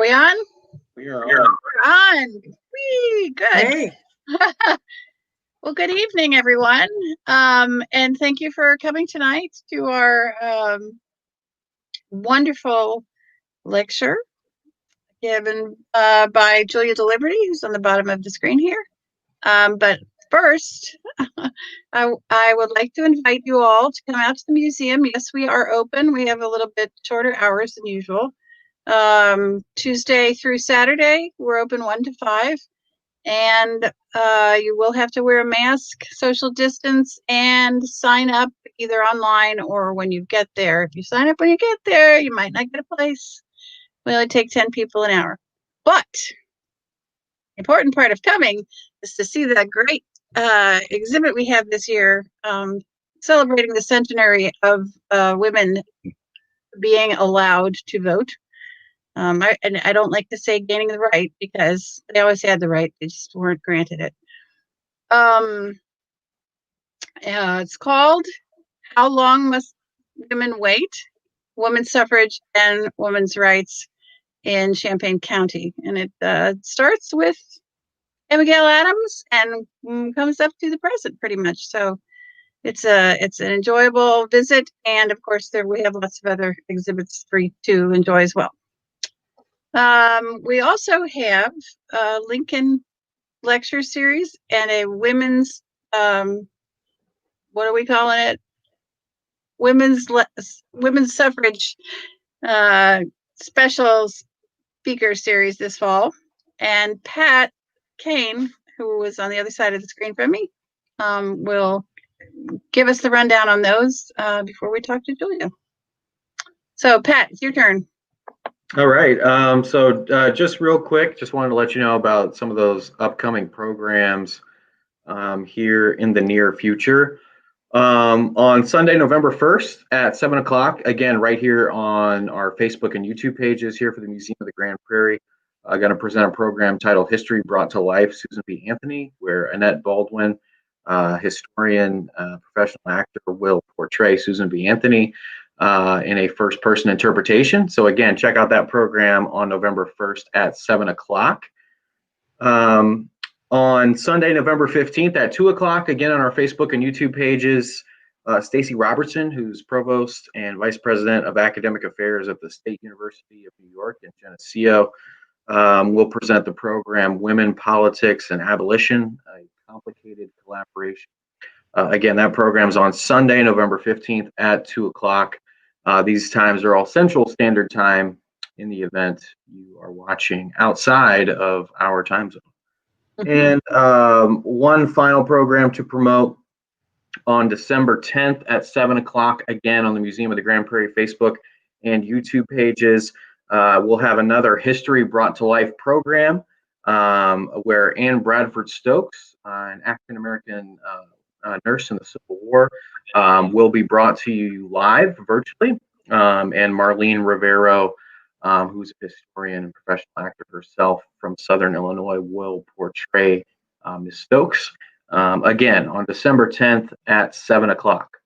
we on? We are on. We're on. Whee, good. Hey. Well, good evening, everyone. And thank you for coming tonight to our wonderful lecture given by Julia Deliberti, who's on the bottom of the screen here. But first, I would like to invite you all to come out to the museum. Yes, we are open. We have a little bit shorter hours than usual. Tuesday through Saturday, we're open 1 to 5. And you will have to wear a mask, social distance, and sign up either online or when you get there. If you sign up when you get there, you might not get a place. We only take 10 people an hour. But the important part of coming is to see that great exhibit we have this year, celebrating the centenary of women being allowed to vote. I don't like to say gaining the right because they always had the right, they just weren't granted it. It's called How Long Must Women Wait? Women's Suffrage and Women's Rights in Champaign County. And it starts with Abigail Adams and comes up to the present pretty much. So it's an enjoyable visit. And of course, we have lots of other exhibits for you to enjoy as well. We also have a Lincoln lecture series and a women's, what are we calling it? Women's suffrage special speaker series this fall. And Pat Kane, who was on the other side of the screen from me, will give us the rundown on those before we talk to Julia. So Pat, it's your turn. All right. So just real quick, just wanted to let you know about some of those upcoming programs here in the near future. On Sunday, November 1st at 7 o'clock, again, right here on our Facebook and YouTube pages here for the Museum of the Grand Prairie, I'm going to present a program titled History Brought to Life, Susan B. Anthony, where Annette Baldwin, historian, professional actor, will portray Susan B. Anthony in a first-person interpretation. So again, check out that program on November 1st at 7 o'clock. On Sunday, November 15th at 2 o'clock, again on our Facebook and YouTube pages, Stacy Robertson, who's Provost and Vice President of Academic Affairs at the State University of New York in Geneseo, will present the program Women, Politics, and Abolition, a Complicated Collaboration. Again, that program is on Sunday, November 15th at 2 o'clock. These times are all Central Standard Time in the event you are watching outside of our time zone. And one final program to promote on December 10th at 7 o'clock, again on the Museum of the Grand Prairie Facebook and YouTube pages. We'll have another History Brought to Life program where Anne Bradford Stokes, an African-American nurse in the Civil War, will be brought to you live virtually. And Marlene Rivero, who's a historian and professional actor herself from Southern Illinois, will portray Ms. Stokes, again, on December 10th at 7 o'clock.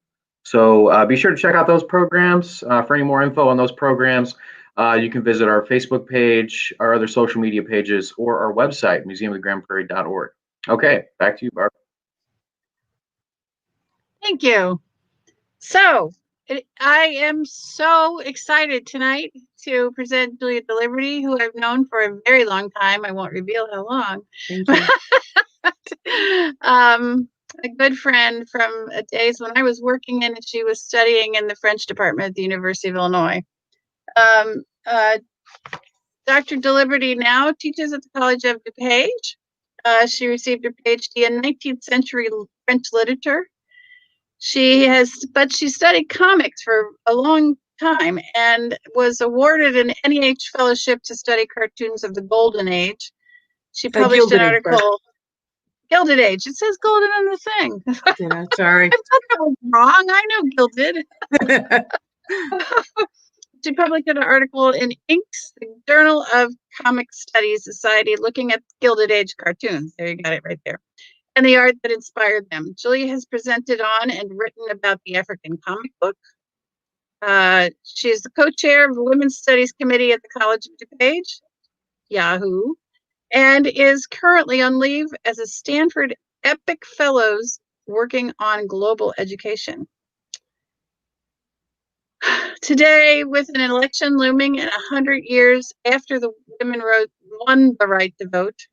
So be sure to check out those programs. For any more info on those programs, you can visit our Facebook page, our other social media pages, or our website, museumofthegrandprairie.org. Okay, back to you, Barb. Thank you. So I am so excited tonight to present Julia Deliberti, who I've known for a very long time. I won't reveal how long. Thank you. A good friend from days when I was working and she was studying in the French department at the University of Illinois. Dr. Deliberti now teaches at the College of DuPage. She received her PhD in 19th century French literature. She studied comics for a long time and was awarded an NEH fellowship to study cartoons of the Golden Age. She published an article, Gilded Age. It says golden on the thing. Yeah, sorry. I thought that was wrong. I know gilded. She published an article in Inks, the Journal of Comic Studies Society, looking at Gilded Age cartoons. There, you got it right there. And the art that inspired them. Julia has presented on and written about the African comic book. She is the co-chair of the Women's Studies Committee at the College of DuPage. Yahoo, and is currently on leave as a Stanford Epic Fellows working on global education. Today, with an election looming and 100 years after the women won the right to vote,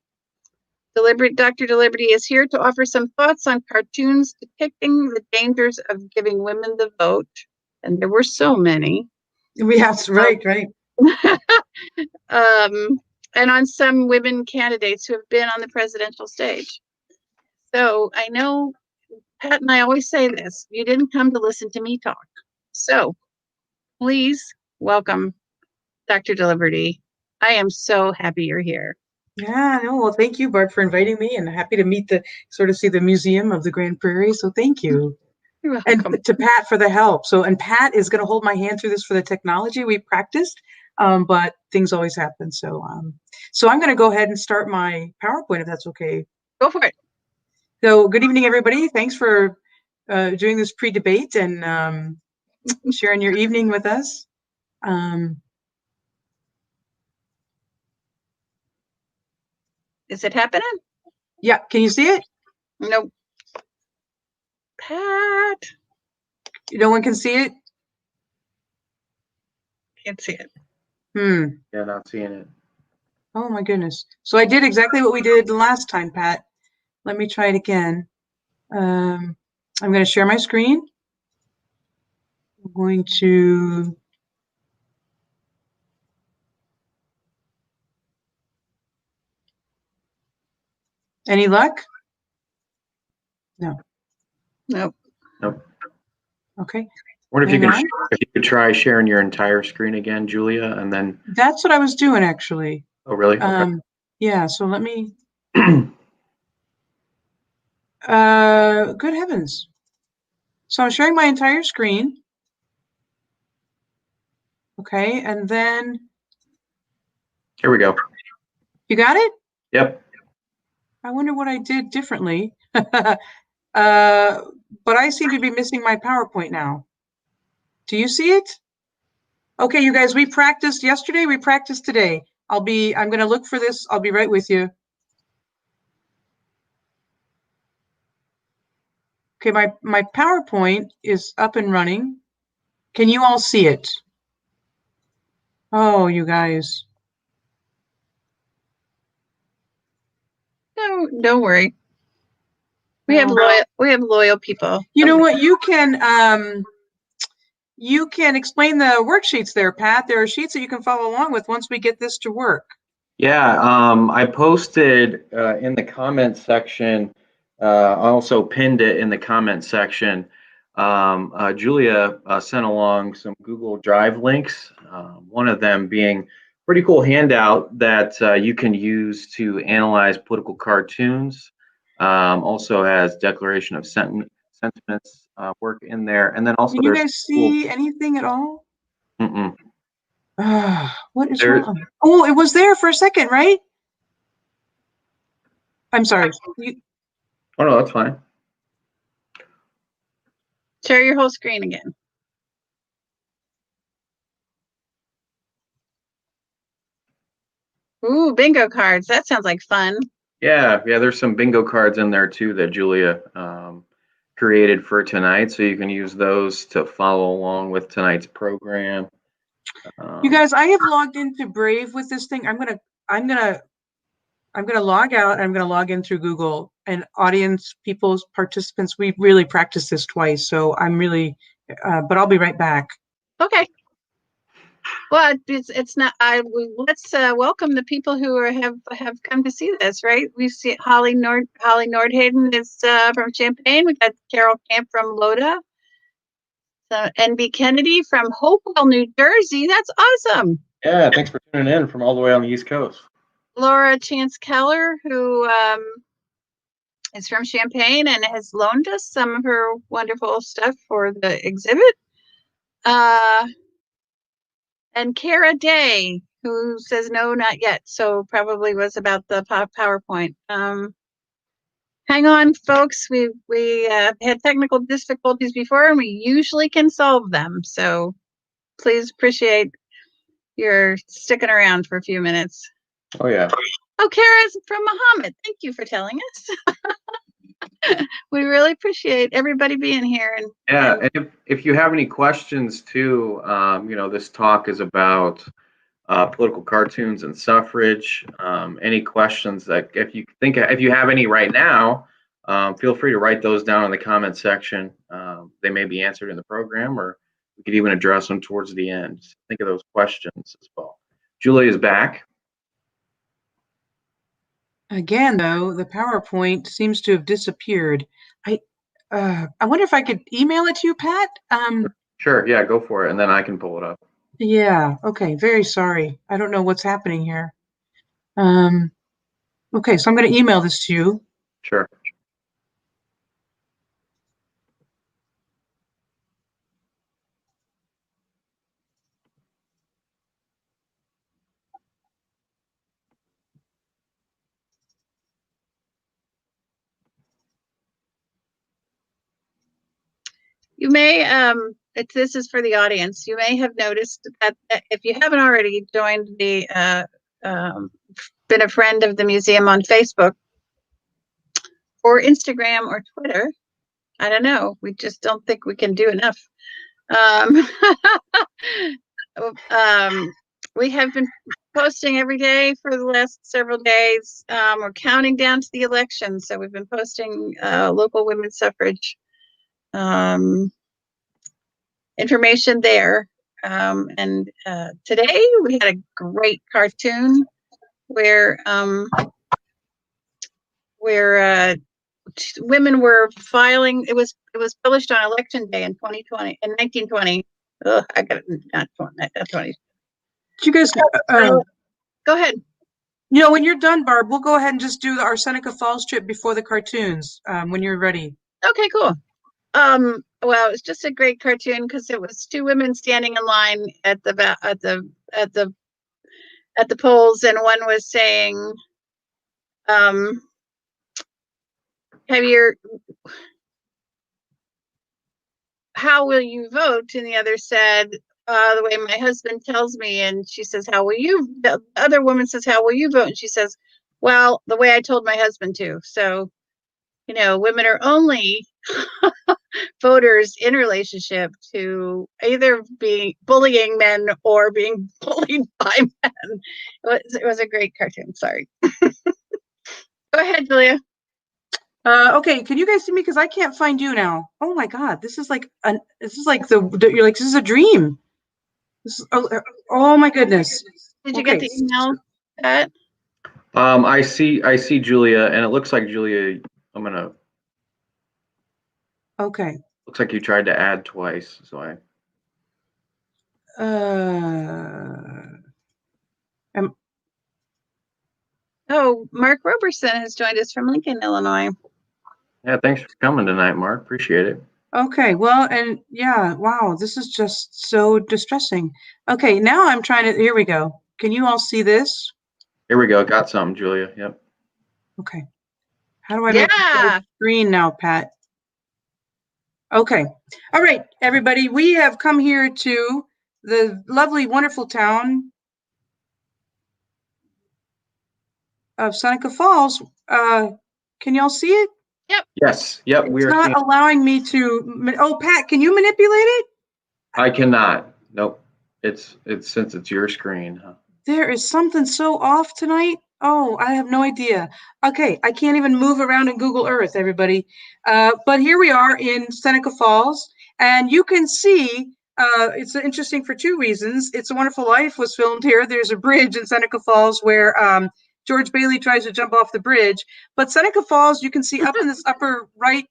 Dr. Deliberty is here to offer some thoughts on cartoons depicting the dangers of giving women the vote. And there were so many. We have right. And on some women candidates who have been on the presidential stage. So I know Pat and I always say this, you didn't come to listen to me talk. So please welcome Dr. Deliberty. I am so happy you're here. Yeah, no, well, thank you, Barb, for inviting me, and happy to see the Museum of the Grand Prairie. So thank you. You're welcome. And to Pat for the help. And Pat is going to hold my hand through this for the technology. We practiced, but things always happen. So I'm going to go ahead and start my PowerPoint, if that's okay. Go for it. So good evening, everybody. Thanks for doing this pre-debate and sharing your evening with us. Is it happening? Yeah, can you see it? Nope. Pat. No one can see it? Can't see it. Yeah, not seeing it. Oh my goodness. So I did exactly what we did the last time, Pat. Let me try it again. I'm going to share my screen. I'm going to any luck? No. Nope. Okay. I wonder if you could try sharing your entire screen again, Julia, and then. That's what I was doing, actually. Oh, really? Okay. Yeah. So let me. Good heavens. So I'm sharing my entire screen. Okay, and then. Here we go. You got it? Yep. I wonder what I did differently. But I seem to be missing my PowerPoint now. Do you see it? Okay, you guys, we practiced yesterday, we practiced today. I'm going to look for this. I'll be right with you. Okay, my PowerPoint is up and running. Can you all see it? Oh, you guys. No, don't worry. We have loyal people. You know what? You can explain the worksheets there, Pat. There are sheets that you can follow along with once we get this to work. Yeah, I posted in the comment section. I also pinned it in the comment section. Julia sent along some Google Drive links. One of them being a pretty cool handout that you can use to analyze political cartoons. Also has Declaration of Sentiments work in there, and then also Can you guys see anything at all? What is wrong? Oh, it was there for a second, right? I'm sorry. Oh no, that's fine. Share your whole screen again. Ooh, bingo cards. That sounds like fun. Yeah, there's some bingo cards in there too that Julia created for tonight, so you can use those to follow along with tonight's program. You guys, I have logged into Brave with this thing. I'm gonna log out. I'm gonna log in through Google. And audience, people's participants, we really practiced this twice, so I'm really, but I'll be right back. Okay. Well, it's not. Let's welcome the people who have come to see this. Right, we see Holly Nordhagen is from Champaign. We got Carol Camp from Loda. NB Kennedy from Hopewell, New Jersey. That's awesome. Yeah, thanks for tuning in from all the way on the East Coast. Laura Chance Keller, who is from Champaign and has loaned us some of her wonderful stuff for the exhibit. And Kara Day, who says no, not yet. So probably was about the PowerPoint. Hang on, folks. We had technical difficulties before, and we usually can solve them. So please appreciate your sticking around for a few minutes. Oh, yeah. Oh, Kara's from Muhammad. Thank you for telling us. We really appreciate everybody being here. And Yeah, and if you have any questions too, this talk is about political cartoons and suffrage. Any questions that if you have any right now, feel free to write those down in the comment section. They may be answered in the program, or we could even address them towards the end. Just think of those questions as well. Julie is back. Again, though, the PowerPoint seems to have disappeared. I wonder if I could email it to you, Pat. Sure, yeah, go for it, and then I can pull it up. Yeah, okay, very sorry. I don't know what's happening here. Okay, so I'm going to email this to you. Sure. you may, this is for the audience. You may have noticed that if you haven't already joined been a friend of the museum on Facebook or Instagram or Twitter, I don't know. We just don't think we can do enough. We have been posting every day for the last several days. We're counting down to the election, so we've been posting local women's suffrage information there. And today we had a great cartoon where women were filing. It was published on election day in 1920. Ugh, I got it. Not 20. Did you guys Go ahead. When you're done, Barb, we'll go ahead and just do our Seneca Falls trip before the cartoons, when you're ready. Okay, cool. Well, it's just a great cartoon because it was two women standing in line at the polls, and one was saying, how will you vote? And the other said, the way my husband tells me. And she says, the other woman says, how will you vote? And she says, well, the way I told my husband to. So, women are only voters in relationship to either being bullying men or being bullied by men. It was a great cartoon. Sorry. Go ahead, Julia. Okay, can you guys see me? Because I can't find you now. Oh my God, this is like this is a dream. Oh my goodness. Did you get the email, Pat? I see Julia, and it looks like Julia. Okay. Looks like you tried to add twice, so I. Mark Roberson has joined us from Lincoln, Illinois. Yeah, thanks for coming tonight, Mark. Appreciate it. Okay, well, and yeah, wow, this is just so distressing. Okay, now I'm trying to, here we go. Can you all see this? Here we go. Got something, Julia. Yep. Okay. How do I make the screen now, Pat? Okay. All right, everybody, we have come here to the lovely, wonderful town of Seneca Falls. Can y'all see it? Yep. Yes. Yep. It's not allowing me to. Oh, Pat, can you manipulate it? I cannot. Nope. It's since it's your screen. Huh? There is something so off tonight. Oh, I have no idea. Okay, I can't even move around in Google Earth, everybody. But here we are in Seneca Falls, and you can see it's interesting for two reasons. It's a Wonderful Life was filmed here. There's a bridge in Seneca Falls where George Bailey tries to jump off the bridge. But Seneca Falls, you can see up in this upper right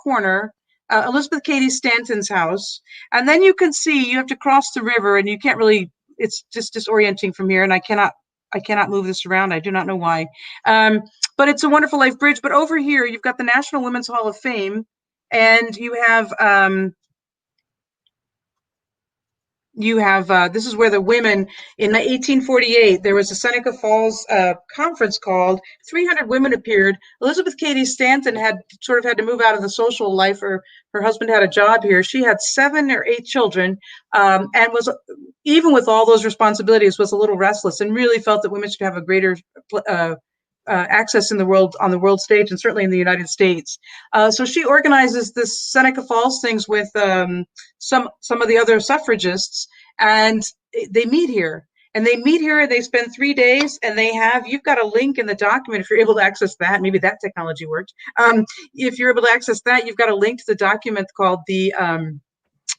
corner, Elizabeth Cady Stanton's house. And then you can see you have to cross the river, and you can't really, it's just disorienting from here, and I cannot move this around. I do not know why. But it's a Wonderful Life bridge. But over here, you've got the National Women's Hall of Fame, and you have you have, this is where the women, in 1848, there was a Seneca Falls conference called, 300 women appeared. Elizabeth Cady Stanton had to move out of the social life. Her husband had a job here. She had 7 or 8 children, and was, even with all those responsibilities, was a little restless and really felt that women should have a greater access in the world, on the world stage, and certainly in the United States. So she organizes this Seneca Falls things with some of the other suffragists, and they meet here. And they spend 3 days, and you've got a link in the document if you're able to access that. Maybe that technology worked. If you're able to access that, you've got a link to the document called the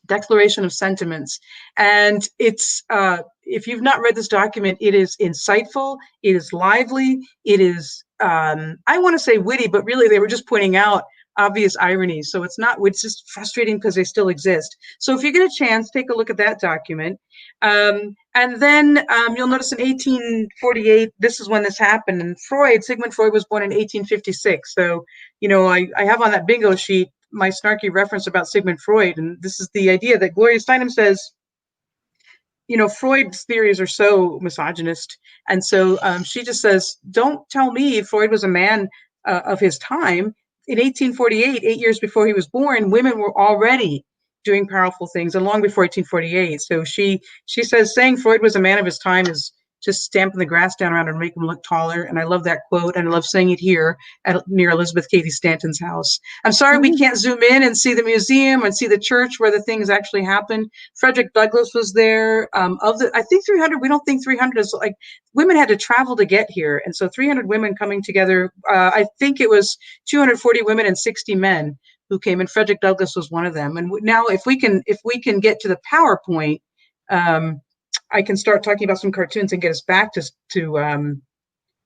Declaration of Sentiments. And it's, if you've not read this document, it is insightful, it is lively, it is, I want to say witty, but really they were just pointing out obvious ironies. So it's just frustrating because they still exist. So if you get a chance, take a look at that document. And then you'll notice in 1848, this is when this happened. And Sigmund Freud was born in 1856. So, I have on that bingo sheet my snarky reference about Sigmund Freud, and this is the idea that Gloria Steinem says, Freud's theories are so misogynist, and so she just says, don't tell me Freud was a man of his time. In 1848, 8 years before he was born, women were already doing powerful things, and long before 1848. So she says saying Freud was a man of his time is just stamping the grass down around and make him look taller. And I love that quote, and I love saying it here near Elizabeth Cady Stanton's house. I'm sorry we can't zoom in and see the museum and see the church where the things actually happened. Frederick Douglass was there. I think 300, we don't think 300 is like, women had to travel to get here. And so 300 women coming together, I think it was 240 women and 60 men who came, and Frederick Douglass was one of them. And now if we can get to the PowerPoint, I can start talking about some cartoons and get us back to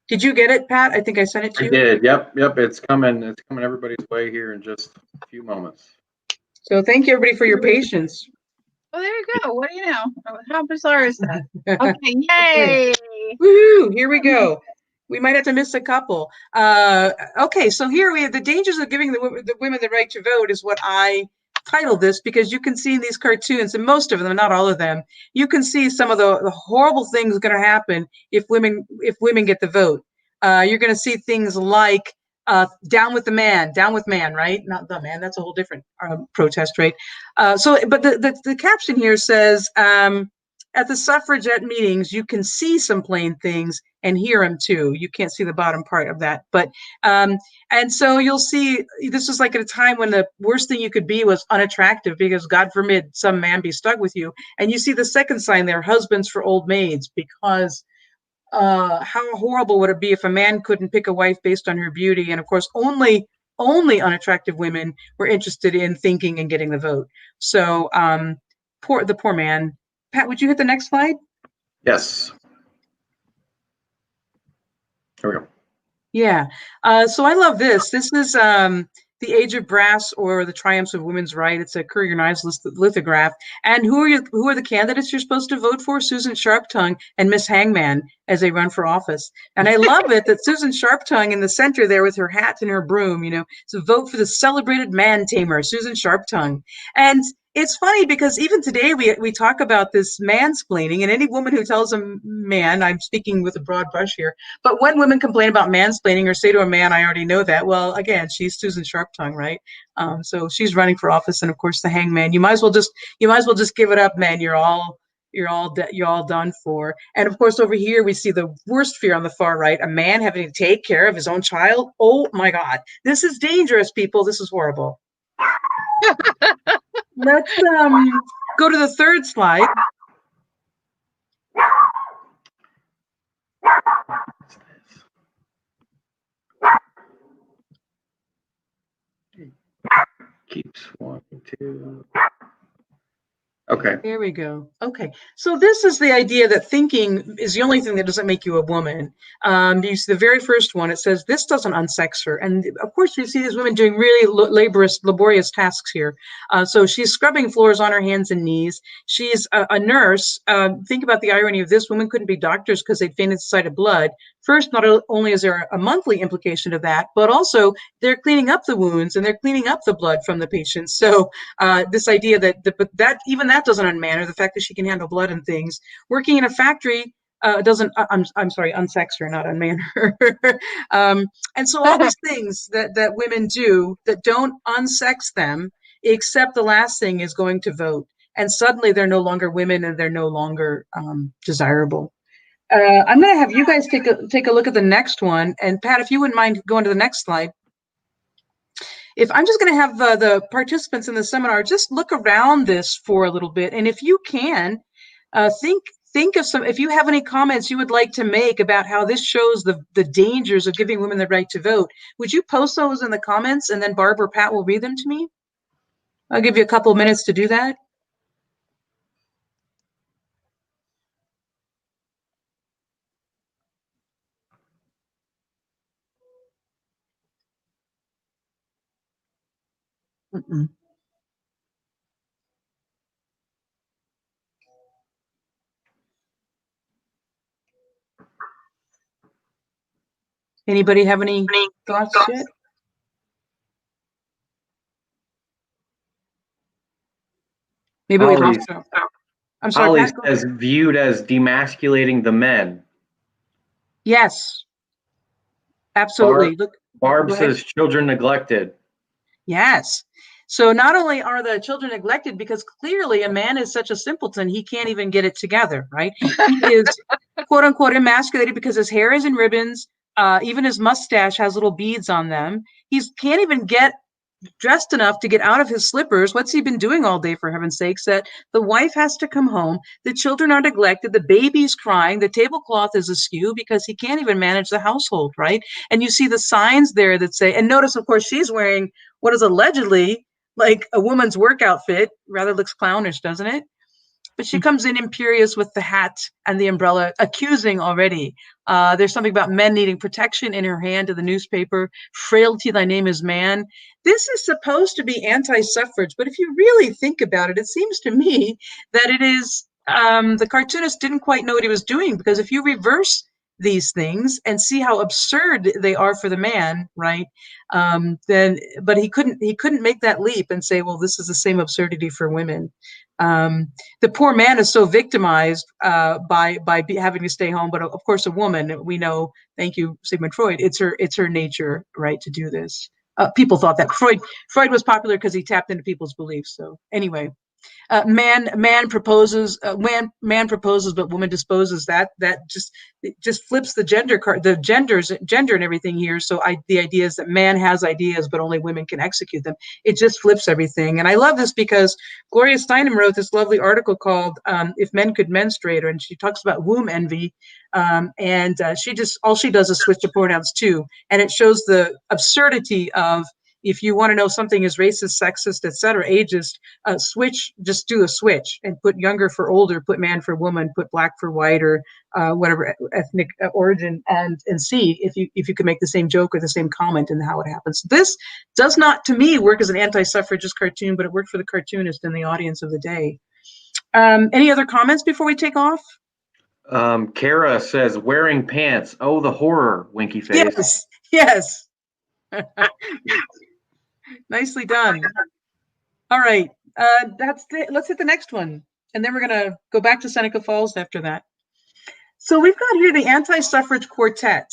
did you get it, Pat? I think I sent it to you. I did. Yep. It's coming everybody's way here in just a few moments. So thank you, everybody, for your patience. Oh, there you go. What do you know? How bizarre is that? Okay, yay! Woohoo! Here we go. We might have to miss a couple. Okay, so here we have the dangers of giving the women the right to vote is what I titled this, because you can see in these cartoons, and most of them, not all of them, you can see some of the horrible things going to happen if women get the vote. You're going to see things like down with man, right? Not the man. That's a whole different protest, right? But the caption here says, at the suffragette meetings, you can see some plain things and hear them too. You can't see the bottom part of that. But, and so you'll see, this is like at a time when the worst thing you could be was unattractive, because God forbid some man be stuck with you. And you see the second sign there, husbands for old maids, because how horrible would it be if a man couldn't pick a wife based on her beauty? And of course, only unattractive women were interested in thinking and getting the vote. So the poor man. Pat, would you hit the next slide? Yes. Here we go. Yeah. So I love this. This is The Age of Brass, or The Triumphs of Women's Right. It's a Currier Knives lithograph. And who are the candidates you're supposed to vote for? Susan Sharptongue and Miss Hangman as they run for office. And I love it that Susan Sharptongue in the center there with her hat and her broom, so vote for the celebrated man tamer, Susan Sharptongue. And it's funny because even today we talk about this mansplaining, and any woman who tells a man, I'm speaking with a broad brush here, but when women complain about mansplaining or say to a man, I already know that, well, again, she's Susan Sharptongue, right? So she's running for office, and of course the hangman. You might as well just give it up, man. You're all done for. And of course over here we see the worst fear on the far right, a man having to take care of his own child. Oh my God, this is dangerous, people. This is horrible. Let's go to the third slide. Keeps wanting to. Okay. There we go. Okay. So this is the idea that thinking is the only thing that doesn't make you a woman. You see the very first one, it says, this doesn't unsex her. And of course, you see these women doing really laborious tasks here. So she's scrubbing floors on her hands and knees. She's a nurse. Think about the irony of this. Women couldn't be doctors because they'd faint at the sight of blood. first, not only is there a monthly implication of that, but also they're cleaning up the wounds and they're cleaning up the blood from the patients. So this idea that even that doesn't unman her, the fact that she can handle blood and things. Working in a factory doesn't, I'm sorry, unsex her, not unman her. And so all these things that women do that don't unsex them, except the last thing is going to vote. And suddenly they're no longer women and they're no longer desirable. I'm going to have you guys take a look at the next one. And Pat, if you wouldn't mind going to the next slide. If I'm just going to have the participants in the seminar just look around this for a little bit. And if you can, think of some, if you have any comments you would like to make about how this shows the dangers of giving women the right to vote, would you post those in the comments and then Barb or Pat will read them to me? I'll give you a couple of minutes to do that. Mm-mm. Anybody have any thoughts yet? Maybe we lost them. I'm sorry, Holly Pat, says viewed as demasculating the men. yes, absolutely. Look, Barb go ahead. says children neglected. Yes. So not only are the children neglected, because clearly a man is such a simpleton, he can't even get it together, right? He is quote unquote emasculated because his hair is in ribbons. Even his mustache has little beads on them. He can't even get dressed enough to get out of his slippers. What's he been doing all day, for heaven's sakes? That the wife has to come home, the children are neglected, the baby's crying, the tablecloth is askew because he can't even manage the household, right? And you see the signs there that say, and notice, of course, she's wearing what is allegedly like a woman's work outfit. Rather looks clownish, doesn't it? But she comes in imperious with the hat and the umbrella, accusing already. There's something about men needing protection in her hand to the newspaper. Frailty, thy name is man. This is supposed to be anti-suffrage, but if you really think about it, it seems to me that it is, the cartoonist didn't quite know what he was doing, because if you reverse these things and see how absurd they are for the man, right? But he couldn't make that leap and say, well, this is the same absurdity for women. The poor man is so victimized by having to stay home, but of course, a woman, we know, thank you, Sigmund Freud, it's her nature, right, to do this. People thought that Freud was popular because he tapped into people's beliefs. So anyway, man proposes, man proposes, but woman disposes. That just flips the gender and everything here. So the idea is that man has ideas, but only women can execute them. It just flips everything. And I love this because Gloria Steinem wrote this lovely article called "If Men Could Menstruate," and she talks about womb envy. All she does is switch the pronouns too, and it shows the absurdity of, if you want to know something is racist, sexist, etc., ageist, just do a switch and put younger for older, put man for woman, put black for white, or whatever ethnic origin, and see if you can make the same joke or the same comment and how it happens. This does not, to me, work as an anti-suffragist cartoon, but it worked for the cartoonist and the audience of the day. Any other comments before we take off? Kara says wearing pants. Oh, the horror, winky face. Yes. Nicely done. All right, let's hit the next one, and then we're going to go back to Seneca Falls after that. So we've got here the Anti-Suffrage Quartet.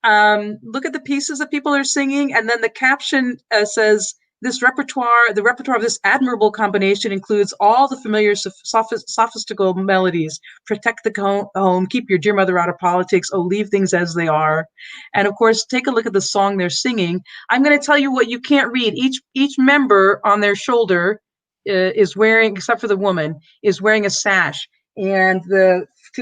Look at the pieces that people are singing, and then the caption says, the repertoire of this admirable combination includes all the familiar sophistical melodies. Protect the home, keep your dear mother out of politics, oh, leave things as they are. And of course, take a look at the song they're singing. I'm going to tell you what you can't read. Each member on their shoulder is wearing, except for the woman, is wearing a sash. And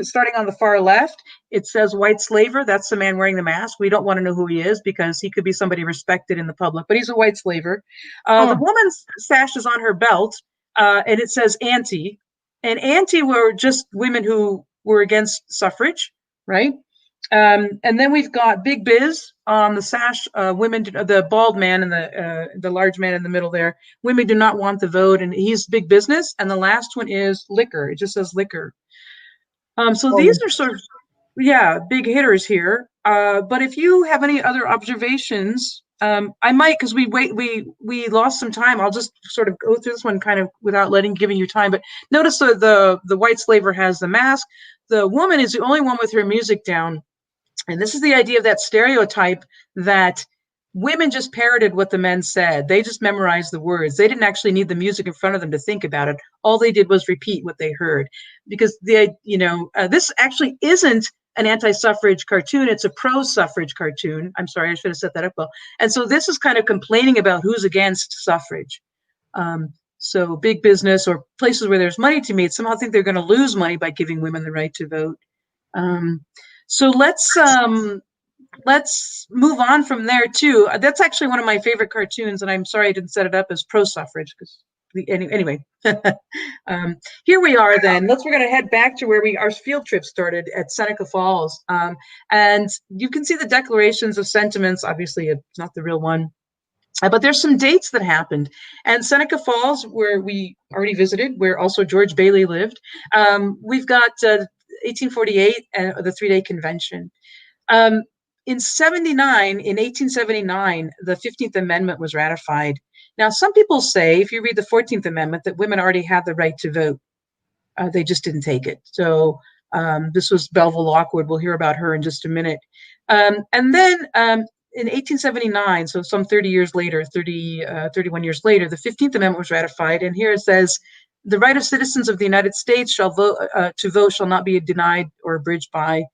starting on the far left, it says white slaver. That's the man wearing the mask. We don't want to know who he is because he could be somebody respected in the public, but he's a white slaver. The woman's sash is on her belt, and it says anti. And anti were just women who were against suffrage, right? And then we've got Big Biz on the sash. Women, the bald man and the large man in the middle there. Women do not want the vote, and he's big business. And the last one is liquor. It just says liquor. So these are sort of, yeah, big hitters here. But if you have any other observations, I might, because we lost some time. I'll just sort of go through this one kind of without giving you time. But notice the white slaver has the mask. The woman is the only one with her music down. And this is the idea of that stereotype that women just parroted what the men said. They just memorized the words. They didn't actually need the music in front of them to think about it. All they did was repeat what they heard. Because this actually isn't an anti-suffrage cartoon. It's a pro-suffrage cartoon. I'm sorry, I should have set that up well. And so this is kind of complaining about who's against suffrage. So big business or places where there's money to be somehow think they're going to lose money by giving women the right to vote. So let's move on from there too. That's actually one of my favorite cartoons, and I'm sorry I didn't set it up as pro-suffrage because anyway. Here we are then. We're going to head back to where our field trip started at Seneca Falls. And you can see the declarations of sentiments. Obviously, it's not the real one. But there's some dates that happened. And Seneca Falls, where we already visited, where also George Bailey lived, we've got 1848, the three-day convention. In 1879, the 15th Amendment was ratified. Now, some people say, if you read the 14th Amendment, that women already had the right to vote. They just didn't take it. So this was Belva Lockwood. We'll hear about her in just a minute. And then in 1879, so some 31 years later, the 15th Amendment was ratified. And here it says, the right of citizens of the United States shall vote shall not be denied or abridged by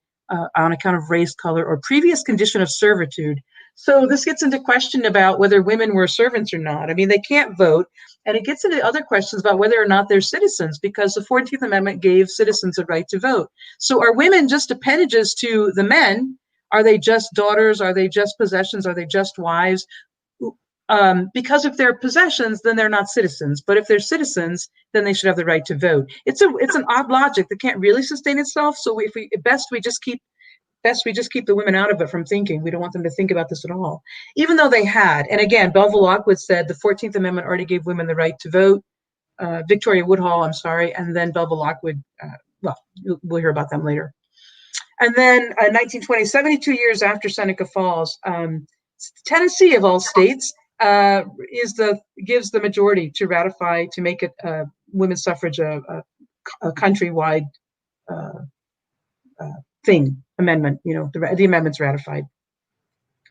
on account of race, color, or previous condition of servitude. So this gets into question about whether women were servants or not. I mean, they can't vote. And it gets into other questions about whether or not they're citizens, because the 14th Amendment gave citizens a right to vote. So are women just appendages to the men? Are they just daughters? Are they just possessions? Are they just wives? Because if they're possessions, then they're not citizens. But if they're citizens, then they should have the right to vote. It's an odd logic that can't really sustain itself. So we just keep the women out of it from thinking. We don't want them to think about this at all, even though they had. And again, Belva Lockwood said the 14th Amendment already gave women the right to vote. Victoria Woodhull, I'm sorry, and then Belva Lockwood. We'll hear about them later. And then 1920, 72 years after Seneca Falls, Tennessee, of all states, gives the majority to ratify, to make it women's suffrage a countrywide amendment. The amendment's ratified.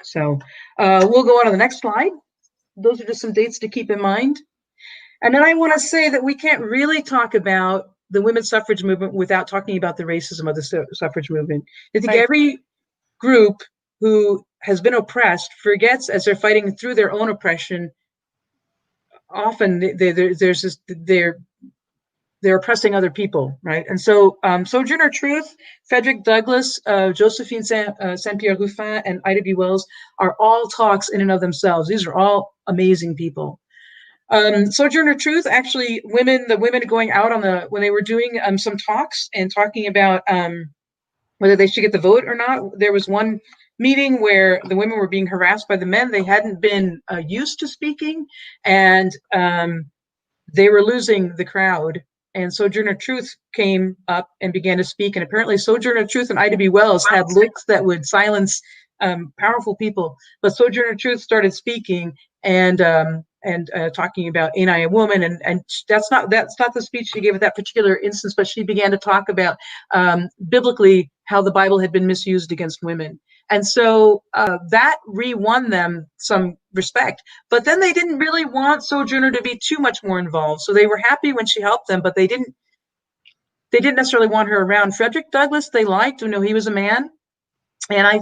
So we'll go on to the next slide. Those are just some dates to keep in mind. And then I want to say that we can't really talk about the women's suffrage movement without talking about the racism of the suffrage movement. I think every group who has been oppressed forgets, as they're fighting through their own oppression, often they're oppressing other people, right? And so Sojourner Truth, Frederick Douglass, Josephine St. Pierre Ruffin, and Ida B. Wells are all talks in and of themselves. These are all amazing people. Sojourner Truth, actually, the women going out when they were doing some talks and talking about whether they should get the vote or not. There was one meeting where the women were being harassed by the men. They hadn't been used to speaking, and they were losing the crowd. And Sojourner Truth came up and began to speak. And apparently Sojourner Truth and Ida B. Wells had looks that would silence powerful people. But Sojourner Truth started speaking and talking about ain't I a woman, and that's not the speech she gave at that particular instance, but she began to talk about biblically how the Bible had been misused against women. And so that re-won them some respect. But then they didn't really want Sojourner to be too much more involved. So they were happy when she helped them, but they didn't necessarily want her around. Frederick Douglass, they liked, he was a man. And I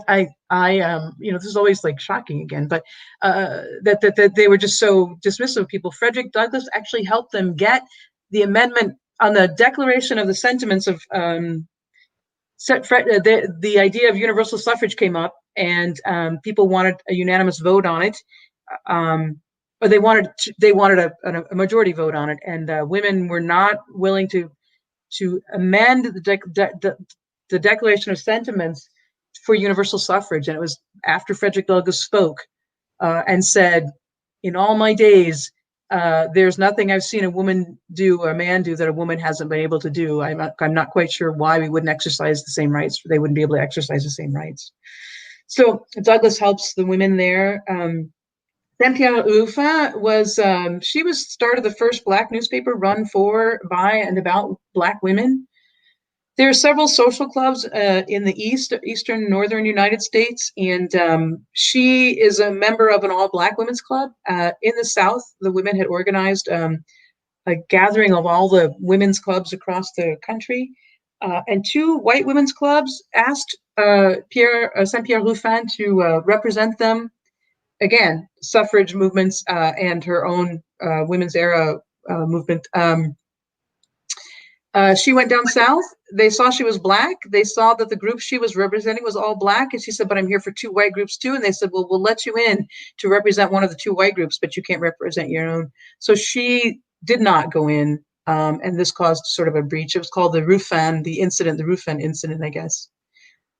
this is always like shocking again, but that they were just so dismissive of people. Frederick Douglass actually helped them get the amendment on the Declaration of the Sentiments of the idea of universal suffrage came up, and people wanted a unanimous vote on it, or they wanted a majority vote on it, and women were not willing to amend the Declaration of Sentiments for universal suffrage. And it was after Frederick Douglass spoke and said, in all my days, There's nothing I've seen a woman do or a man do that a woman hasn't been able to do. I'm not quite sure why we wouldn't exercise the same rights. They wouldn't be able to exercise the same rights. So Douglas helps the women there. Saint-Pierre Ruffin was, she was started the first Black newspaper run for, by, and about Black women. There are several social clubs in the eastern, northern United States, and she is a member of an all-Black women's club. In the South, the women had organized a gathering of all the women's clubs across the country, and 2 white women's clubs asked Saint-Pierre Ruffin to represent them. Again, suffrage movements and her own women's era movement. She went down south. They saw she was Black. They saw that the group she was representing was all Black. And she said, but I'm here for 2 white groups too. And they said, well, we'll let you in to represent one of the 2 white groups, but you can't represent your own. So she did not go in. And this caused sort of a breach. It was called the Ruffin incident, I guess.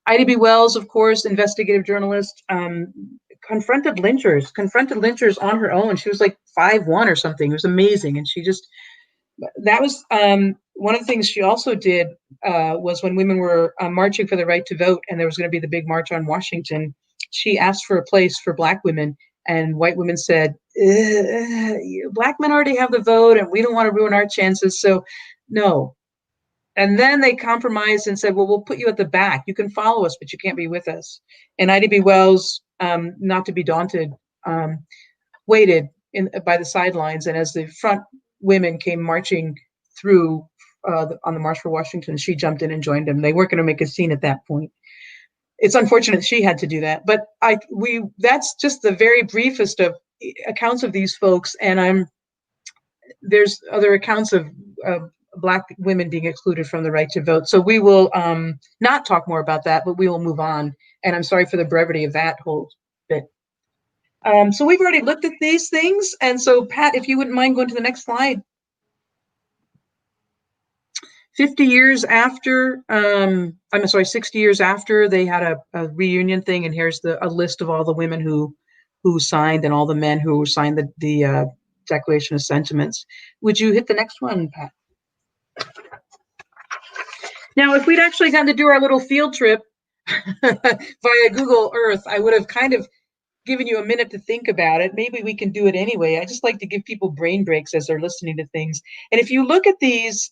Ida B. Wells, of course, investigative journalist, confronted lynchers on her own. She was like 5'1" or something. It was amazing. And she just, that was one of the things she also did was when women were marching for the right to vote, and there was going to be the big march on Washington, she asked for a place for Black women, and white women said, Black men already have the vote, and we don't want to ruin our chances, so no. And then they compromised and said, well, we'll put you at the back. You can follow us, but you can't be with us. And Ida B. Wells, not to be daunted, waited by the sidelines, and as the front women came marching through on the March for Washington, she jumped in and joined them. They weren't going to make a scene at that point. It's unfortunate she had to do that, but that's just the very briefest of accounts of these folks, and there's other accounts of Black women being excluded from the right to vote. So we will not talk more about that, but we will move on. And I'm sorry for the brevity of that whole bit. So we've already looked at these things. And so Pat, if you wouldn't mind going to the next slide. 50 years after, 60 years after, they had a reunion thing. And here's a list of all the women who signed and all the men who signed the Declaration of Sentiments. Would you hit the next one, Pat? Now, if we'd actually gotten to do our little field trip via Google Earth, I would have kind of given you a minute to think about it. Maybe we can do it anyway. I just like to give people brain breaks as they're listening to things. And if you look at these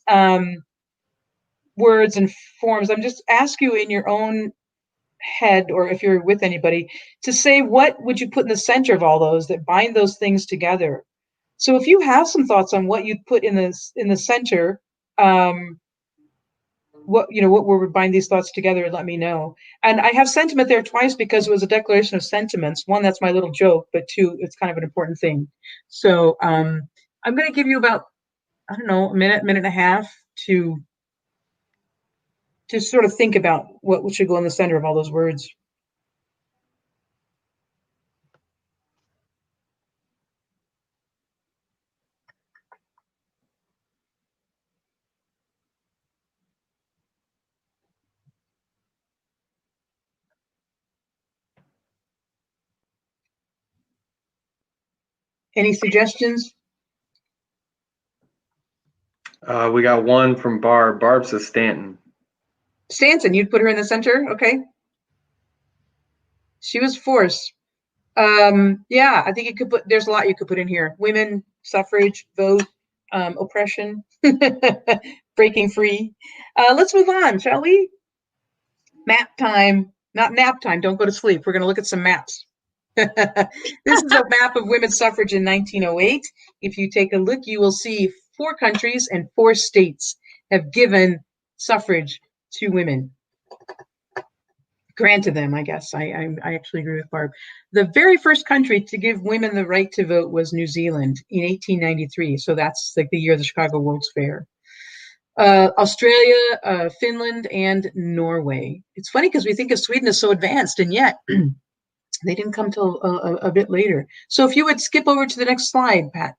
words and forms, I'm just ask you in your own head, or if you're with anybody, to say what would you put in the center of all those that bind those things together. So if you have some thoughts on what you'd put in the center, what would bind these thoughts together, let me know. And I have sentiment there twice because it was a declaration of sentiments. One, that's my little joke, but 2, it's kind of an important thing. So I'm going to give you about, I don't know, a minute and a half to sort of think about what should go in the center of all those words. Any suggestions? We got one from Barb. Barb says Stanton. Stanton, you'd put her in the center? Okay. She was force. Yeah, I think you could there's a lot you could put in here. Women, suffrage, vote, oppression, breaking free. Let's move on, shall we? Map time, not nap time. Don't go to sleep. We're going to look at some maps. This is a map of women's suffrage in 1908. If you take a look, you will see 4 countries and 4 states have given suffrage to women. Granted them, I guess. I actually agree with Barb. The very first country to give women the right to vote was New Zealand in 1893. So that's like the year of the Chicago World's Fair. Australia, Finland, and Norway. It's funny because we think of Sweden as so advanced, and yet they didn't come till a bit later. So if you would skip over to the next slide, Pat.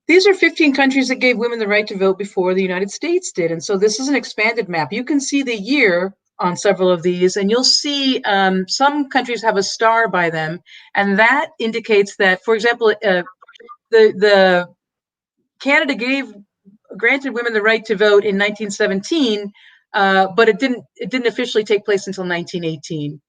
These are 15 countries that gave women the right to vote before the United States did. And so this is an expanded map. You can see the year on several of these, and you'll see some countries have a star by them, and that indicates that, for example, the Canada granted women the right to vote in 1917, but it didn't officially take place until 1918.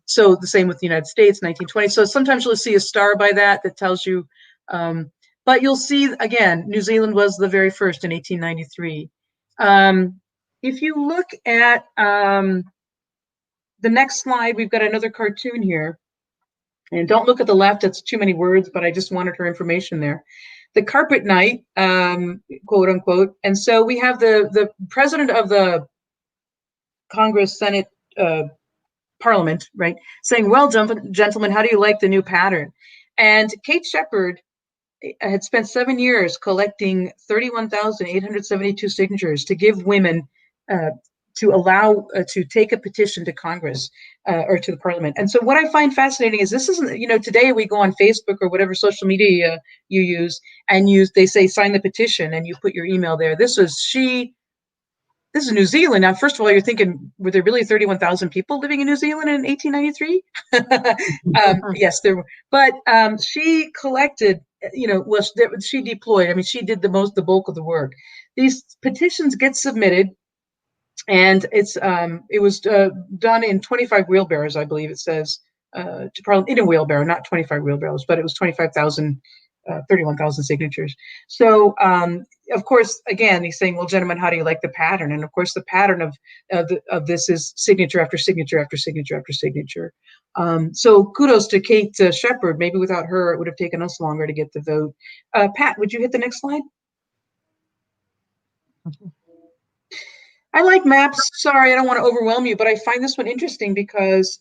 So the same with the United States, 1920. So sometimes you'll see a star by that tells you, but you'll see again, New Zealand was the very first in 1893. If you look at the next slide, we've got another cartoon here. And don't look at the left, it's too many words, but I just wanted her information there. The carpet knight, quote unquote. And so we have the president of the Congress, Senate, Parliament, right, saying, well, gentlemen, how do you like the new pattern? And Kate Shepard had spent 7 years collecting 31,872 signatures to give women to allow to take a petition to Congress or to the Parliament. And so what I find fascinating is this isn't, you know, today we go on Facebook or whatever social media you use, and they say sign the petition and you put your email there. This is New Zealand. Now, first of all, you're thinking, were there really 31,000 people living in New Zealand in 1893? Yes, there were. But she collected, you know, she deployed. I mean, she did the bulk of the work. These petitions get submitted, and it was done in 25 wheelbarrows, I believe it says, in a wheelbarrow, not 25 wheelbarrows, but it was 25,000. 31,000 signatures. So, of course, again, he's saying, well, gentlemen, how do you like the pattern? And of course, the pattern of this is signature after signature after signature after signature. So kudos to Kate Shepard. Maybe without her, it would have taken us longer to get the vote. Pat, would you hit the next slide? I like maps. Sorry, I don't want to overwhelm you, but I find this one interesting because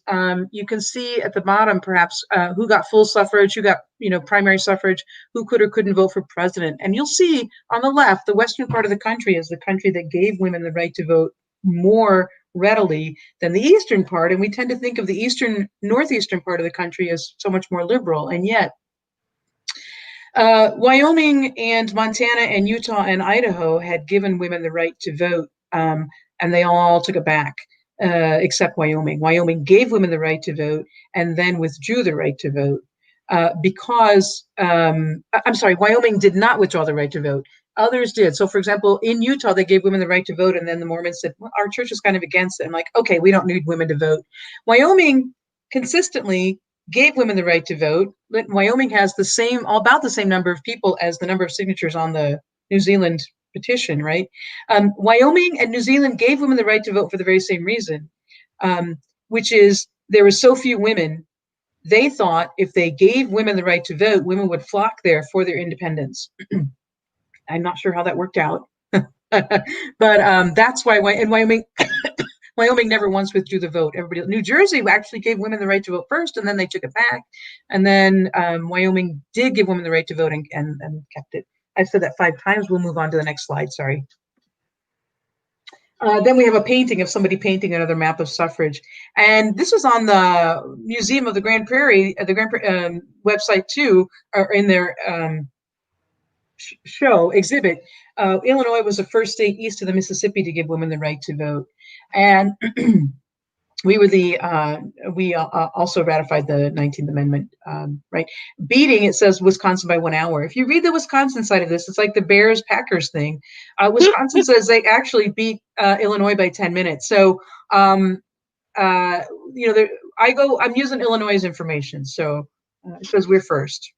you can see at the bottom, perhaps, who got full suffrage, who got, you know, primary suffrage, who could or couldn't vote for president. And you'll see on the left, the western part of the country is the country that gave women the right to vote more readily than the eastern part. And we tend to think of the northeastern part of the country as so much more liberal. And yet, Wyoming and Montana and Utah and Idaho had given women the right to vote. And they all took it back, except Wyoming. Wyoming gave women the right to vote and then withdrew the right to vote because, I'm sorry, Wyoming did not withdraw the right to vote. Others did. So, for example, in Utah, they gave women the right to vote, and then the Mormons said, well, our church is kind of against it. I'm like, okay, we don't need women to vote. Wyoming consistently gave women the right to vote. Wyoming has about the same number of people as the number of signatures on the New Zealand petition, right? Wyoming and New Zealand gave women the right to vote for the very same reason, which is there were so few women. They thought if they gave women the right to vote, women would flock there for their independence. I'm not sure how that worked out, but that's why in Wyoming, Wyoming never once withdrew the vote. New Jersey actually gave women the right to vote first, and then they took it back, and then Wyoming did give women the right to vote and kept it. I've said that 5 times. We'll move on to the next slide. Sorry. Then we have a painting of somebody painting another map of suffrage. And this was on the Museum of the Grand Prairie, website too, or in their exhibit. Illinois was the first state east of the Mississippi to give women the right to vote. And we also ratified the 19th Amendment, right? Beating, it says Wisconsin by 1 hour. If you read the Wisconsin side of this, it's like the Bears-Packers thing. Wisconsin says they actually beat Illinois by 10 minutes. So, you know, I'm using Illinois' information. So it says we're first.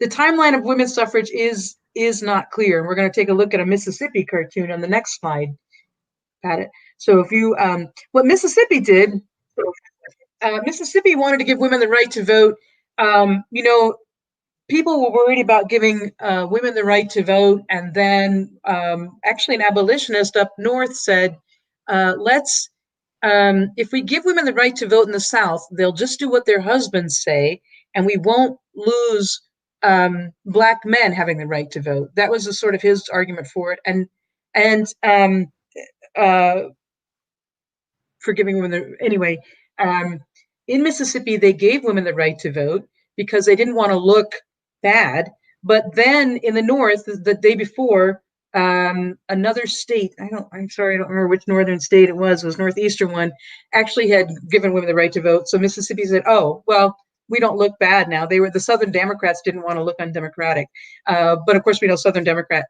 The timeline of women's suffrage is not clear. And we're going to take a look at a Mississippi cartoon on the next slide. Got it. So if you, what Mississippi did, Mississippi wanted to give women the right to vote. You know, people were worried about giving women the right to vote. And then actually an abolitionist up north said, if we give women the right to vote in the South, they'll just do what their husbands say, and we won't lose Black men having the right to vote. That was a sort of his argument for it. And for giving women anyway, in Mississippi, they gave women the right to vote because they didn't want to look bad. But then in the North, the day before, Another state, I'm sorry, I don't remember which northern state it was northeastern one, actually had given women the right to vote. So Mississippi said, oh, well, we don't look bad now. The Southern Democrats didn't want to look undemocratic. But of course, we know Southern Democrat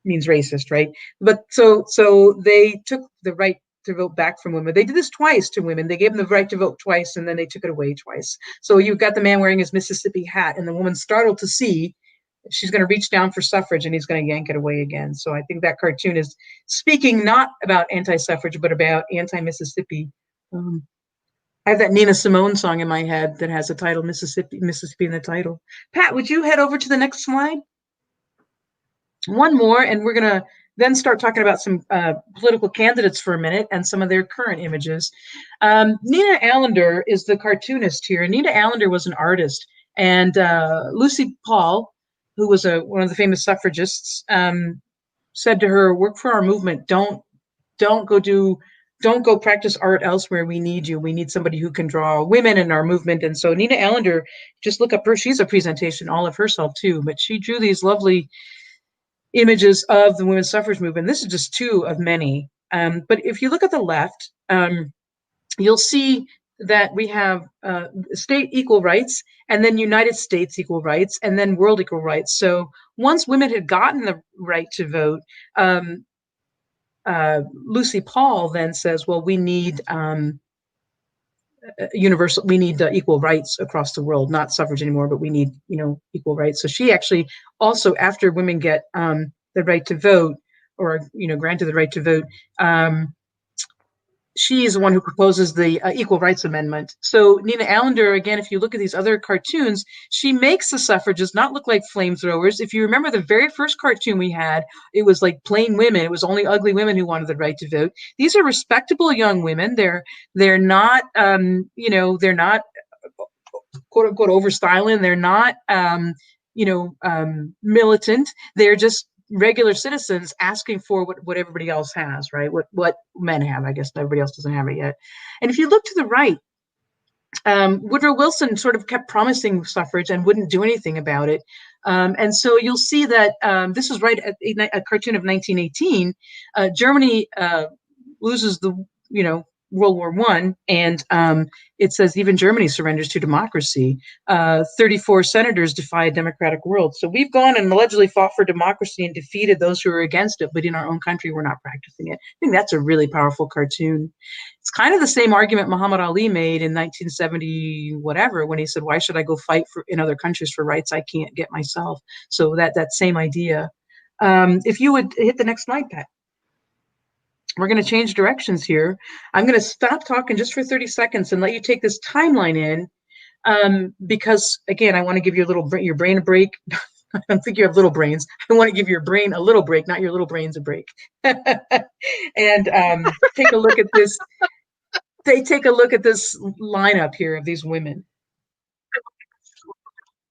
means racist, right? But so they took the right to vote back from women. They did this twice to women. They gave them the right to vote twice, and then they took it away twice. So you've got the man wearing his Mississippi hat, and the woman startled to see she's going to reach down for suffrage, and he's going to yank it away again. So I think that cartoon is speaking not about anti-suffrage, but about anti-Mississippi. I have that Nina Simone song in my head that has the title Mississippi in the title. Pat, would you head over to the next slide? One more, and we're going to then start talking about some political candidates for a minute and some of their current images. Nina Allender is the cartoonist here. Nina Allender was an artist, and Lucy Paul, who was one of the famous suffragists, said to her, "Work for our movement. Don't go practice art elsewhere. We need you. We need somebody who can draw women in our movement." And so Nina Allender, just look up her. She's a presentation all of herself too, but she drew these lovely images of the women's suffrage movement. This is just two of many. But if you look at the left, you'll see that we have state equal rights, and then United States equal rights, and then world equal rights. So once women had gotten the right to vote, Lucy Paul then says, well, we need we need equal rights across the world, not suffrage anymore, but we need, equal rights. So she actually also, after women get the right to vote, or, granted the right to vote, she is the one who proposes the Equal Rights Amendment. So Nina Allender, again, if you look at these other cartoons, she makes the suffragists not look like flamethrowers. If you remember the very first cartoon we had, it was like plain women. It was only ugly women who wanted the right to vote. These are respectable young women. They're not, they're not quote unquote overstyling. They're not, militant. They're just regular citizens asking for what everybody else has, right? What men have. I guess everybody else doesn't have it yet. And if you look to the right, Woodrow Wilson sort of kept promising suffrage and wouldn't do anything about it. And so you'll see that this is right at a cartoon of 1918. Germany loses the, World War I, and it says even Germany surrenders to democracy. 34 senators defy a democratic world. So we've gone and allegedly fought for democracy and defeated those who are against it, but in our own country, we're not practicing it. I think that's a really powerful cartoon. It's kind of the same argument Muhammad Ali made in 1970, whatever, when he said, why should I go fight in other countries for rights I can't get myself? So that same idea. If you would hit the next slide, Pat. We're going to change directions here. I'm going to stop talking just for 30 seconds and let you take this timeline in, because, again, I want to give you your brain a break. I don't think you have little brains. I want to give your brain a little break, not your little brains a break. And take a look at this. Take a look at this lineup here of these women.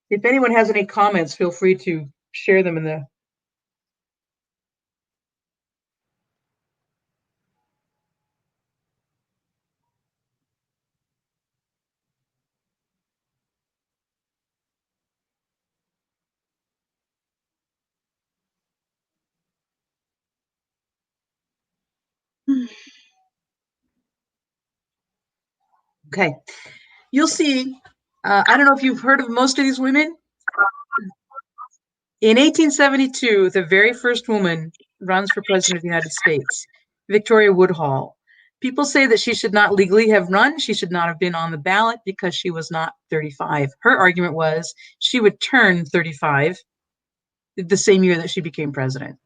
If anyone has any comments, feel free to share them in the Okay, you'll see. I don't know if you've heard of most of these women. In 1872, the very first woman runs for president of the United States, Victoria Woodhull. People say that she should not legally have run. She should not have been on the ballot because she was not 35. Her argument was she would turn 35 the same year that she became president.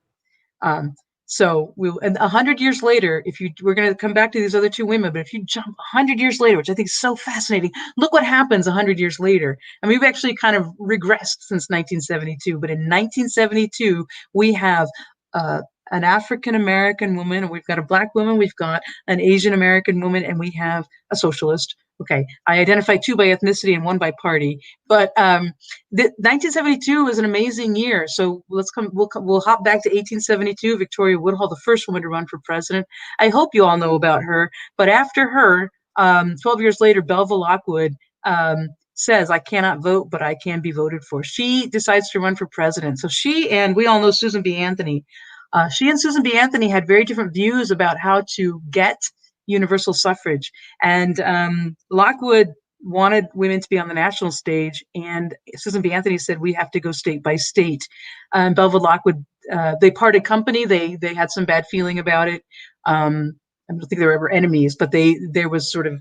So and 100 years later, we're going to come back to these other two women, but if you jump 100 years later, which I think is so fascinating, look what happens 100 years later. And we've actually kind of regressed since 1972, but in 1972, we have an African-American woman, and we've got a Black woman, we've got an Asian-American woman, and we have a socialist. Okay, I identify two by ethnicity and one by party, but 1972 was an amazing year. So we'll hop back to 1872. Victoria Woodhull, the first woman to run for president. I hope you all know about her, but after her, 12 years later, Belva Lockwood says, I cannot vote, but I can be voted for. She decides to run for president. So she, and we all know Susan B. Anthony, She and Susan B. Anthony had very different views about how to get universal suffrage. And Lockwood wanted women to be on the national stage, and Susan B. Anthony said, we have to go state by state. Belva Lockwood, they parted company. They had some bad feeling about it. I don't think they were ever enemies, but there was sort of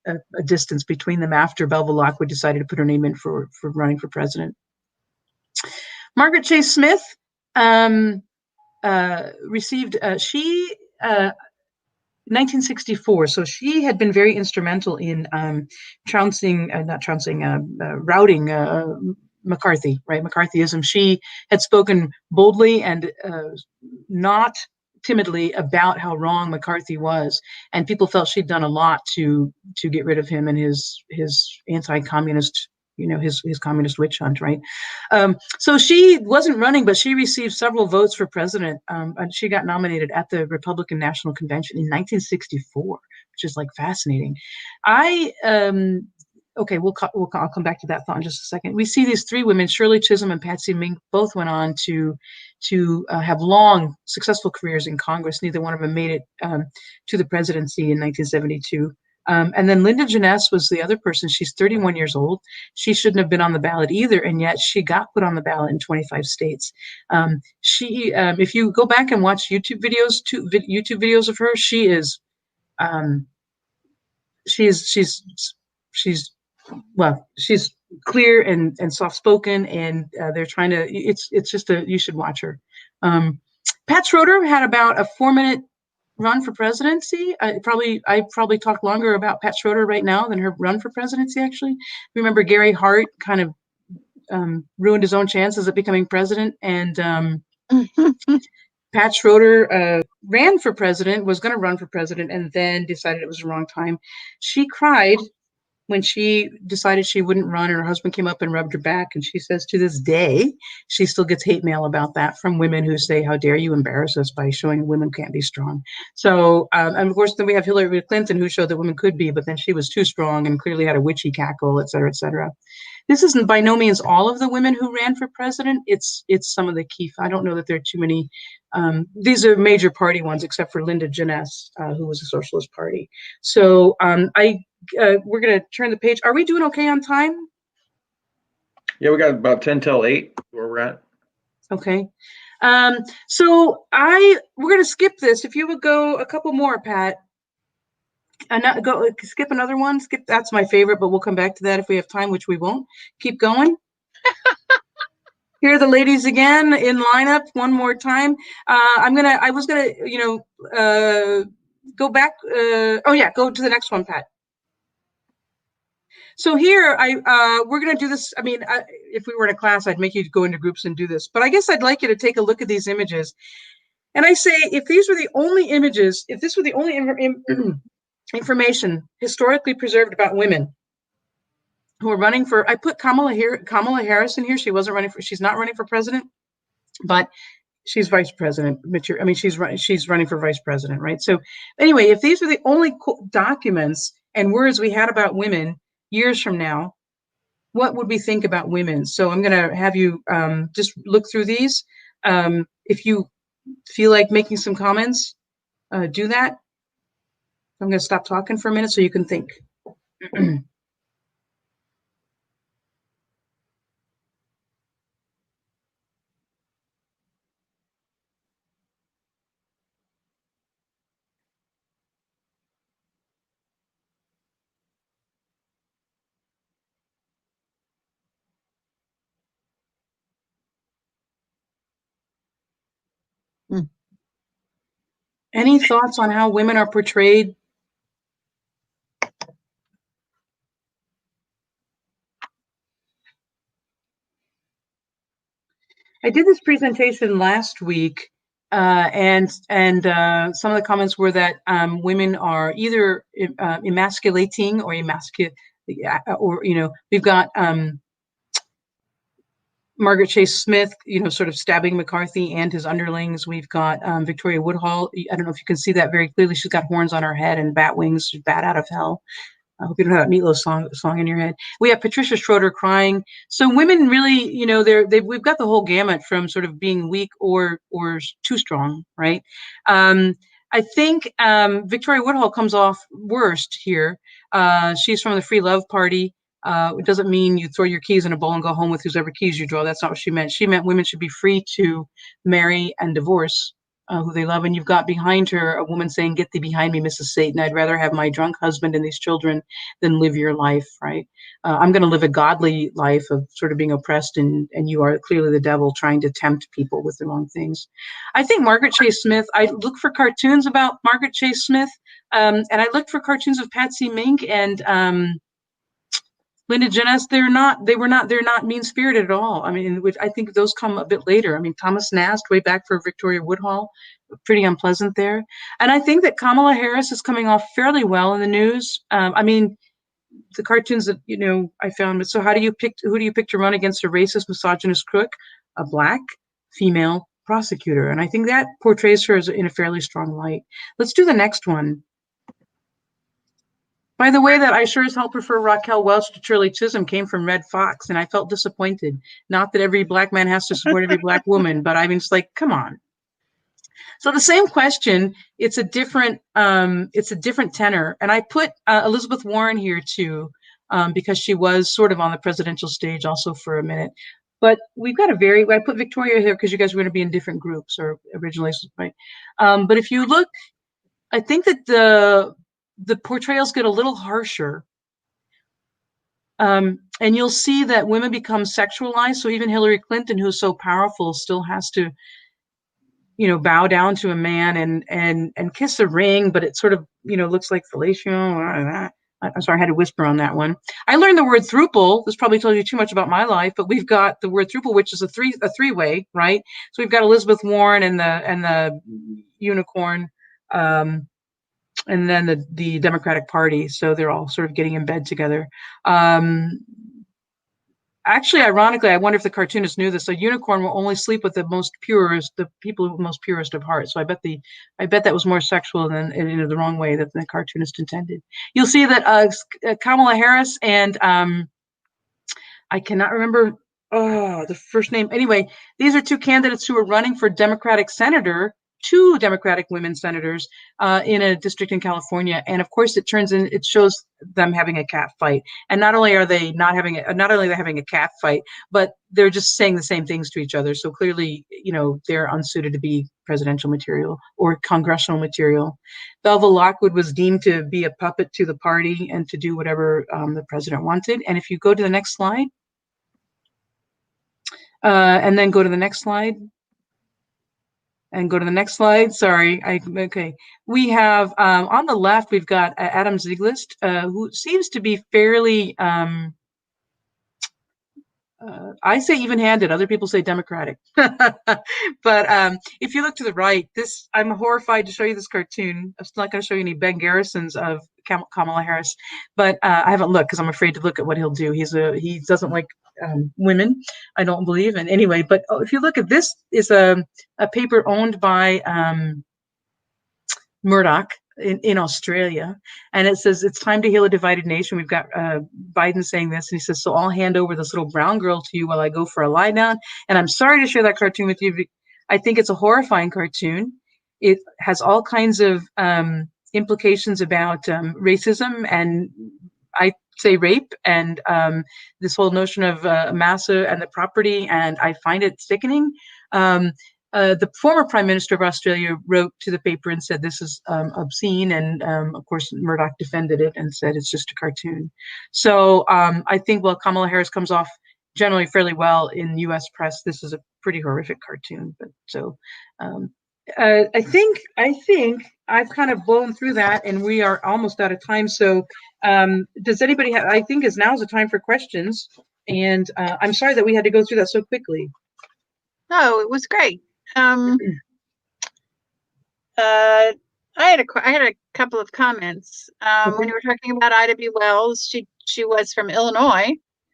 a distance between them after Belva Lockwood decided to put her name in for running for president. Margaret Chase Smith received, 1964. So she had been very instrumental in routing McCarthy, right? McCarthyism. She had spoken boldly and not timidly about how wrong McCarthy was, and people felt she'd done a lot to get rid of him and his anti-communist, his communist witch hunt, right? So she wasn't running, but she received several votes for president. And she got nominated at the Republican National Convention in 1964, which is like fascinating. Okay, I'll come back to that thought in just a second. We see these three women, Shirley Chisholm and Patsy Mink, both went on to have long, successful careers in Congress. Neither one of them made it to the presidency in 1972. And then Linda Jeunesse was the other person. She's 31 years old. She shouldn't have been on the ballot either, and yet she got put on the ballot in 25 states. If you go back and watch YouTube videos of her, she's clear and soft-spoken, and they're trying to, it's just you should watch her. Pat Schroeder had about a 4-minute run for presidency. I probably talk longer about Pat Schroeder right now than her run for presidency, actually. Remember Gary Hart kind of ruined his own chances of becoming president, and Pat Schroeder ran for president, was going to run for president, and then decided it was the wrong time. She cried when she decided she wouldn't run, and her husband came up and rubbed her back, and she says to this day, she still gets hate mail about that from women who say, how dare you embarrass us by showing women can't be strong. So, and of course, then we have Hillary Clinton, who showed that women could be, but then she was too strong and clearly had a witchy cackle, et cetera, et cetera. This isn't by no means all of the women who ran for president. It's some of the key. I don't know that there are too many. These are major party ones, except for Linda Jeunesse, who was a Socialist Party. So we're going to turn the page. Are we doing okay on time? Yeah, we got about 10 till 8 where we're at. Okay. So we're going to skip this. If you would go a couple more, Pat. Skip another one. That's my favorite, but we'll come back to that if we have time, which we won't. Keep going. Here are the ladies again in lineup one more time. I was gonna, go back. Go to the next one, Pat. So here, we're gonna do this. I mean, if we were in a class, I'd make you go into groups and do this. But I guess I'd like you to take a look at these images. And I say, if these were the only images, if this were the only information historically preserved about women who are running for, I put Kamala Harris in here. She's not running for president, but she's vice president. I mean, she's running for vice president, right? So anyway, if these were the only documents and words we had about women years from now, what would we think about women? So I'm going to have you just look through these. If you feel like making some comments, do that. I'm going to stop talking for a minute so you can think. Any thoughts on how women are portrayed? I did this presentation last week, and some of the comments were that women are either emasculating or we've got Margaret Chase Smith, sort of stabbing McCarthy and his underlings. We've got Victoria Woodhull. I don't know if you can see that very clearly. She's got horns on her head and bat wings. She's bat out of hell. I hope you don't have that Meatloaf song in your head. We have Patricia Schroeder crying. So women really, you know, we've got the whole gamut from sort of being weak or too strong, right? I think Victoria Woodhull comes off worst here. She's from the Free Love Party. It doesn't mean you throw your keys in a bowl and go home with whoever keys you draw. That's not what she meant. She meant women should be free to marry and divorce who they love. And you've got behind her a woman saying, "Get thee behind me, Mrs. Satan. I'd rather have my drunk husband and these children than live your life," right? I'm going to live a godly life of sort of being oppressed, and you are clearly the devil trying to tempt people with the wrong things. I think Margaret Chase Smith, I look for cartoons about Margaret Chase Smith, and I looked for cartoons of Patsy Mink and Linda Jenness. They're not mean-spirited at all. I mean, which I think those come a bit later. I mean, Thomas Nast, way back for Victoria Woodhull, pretty unpleasant there. And I think that Kamala Harris is coming off fairly well in the news. I mean, the cartoons that, you know, I found. But so who do you pick to run against a racist, misogynist crook? A black female prosecutor. And I think that portrays her as in a fairly strong light. Let's do the next one. By the way, that I sure as hell prefer Raquel Welch to Shirley Chisholm came from Red Fox, and I felt disappointed. Not that every black man has to support every black woman, but I mean, it's like, come on. So the same question, it's a different tenor. And I put Elizabeth Warren here too, because she was sort of on the presidential stage also for a minute. But we've got I put Victoria here because you guys were going to be in different groups or originally, right? But if you look, I think that the portrayals get a little harsher. And you'll see that women become sexualized. So even Hillary Clinton, who's so powerful, still has to, you know, bow down to a man and kiss a ring, but it sort of, you know, looks like fellatio. I'm sorry, I had to whisper on that one. I learned the word throuple. This probably tells you too much about my life, but we've got the word throuple, which is a three-way, right? So we've got Elizabeth Warren and the unicorn, and then the Democratic Party. So they're all sort of getting in bed together. Actually, ironically, I wonder if the cartoonist knew this. A unicorn will only sleep with the people with the most purest of hearts. So I bet that was more sexual than in the wrong way that the cartoonist intended. You'll see that Kamala Harris and I cannot remember the first name. Anyway, these are two candidates who are running for Democratic senator. Two Democratic women senators in a district in California, and of course, it shows them having a cat fight. And not only are they having a cat fight, but they're just saying the same things to each other. So clearly, you know, they're unsuited to be presidential material or congressional material. Belva Lockwood was deemed to be a puppet to the party and to do whatever the president wanted. And if you go to the next slide, and then go to the next slide. And go to the next slide. Sorry. Okay. We have on the left, we've got Adam Zieglist, who seems to be fairly, I say even-handed. Other people say democratic. But if you look to the right, I'm horrified to show you this cartoon. I'm not going to show you any Ben Garrisons of Kamala Harris, but I haven't looked because I'm afraid to look at what he'll do. He doesn't like women, I don't believe. And anyway, but if you look at this, is a paper owned by Murdoch in Australia, and it says it's time to heal a divided nation. We've got Biden saying this, and he says, "So I'll hand over this little brown girl to you while I go for a lie down." And I'm sorry to share that cartoon with you. I think it's a horrifying cartoon. It has all kinds of implications about racism and I say rape and this whole notion of massa and the property, and I find it sickening. The former Prime Minister of Australia wrote to the paper and said this is obscene, and of course Murdoch defended it and said it's just a cartoon. So I think while Kamala Harris comes off generally fairly well in U.S. press, this is a pretty horrific cartoon. But so I think I've kind of blown through that, and we are almost out of time. So does anybody have? I think now's the time for questions, and I'm sorry that we had to go through that so quickly. No, it was great. I had a couple of comments. When you were talking about Ida B. Wells, she was from Illinois.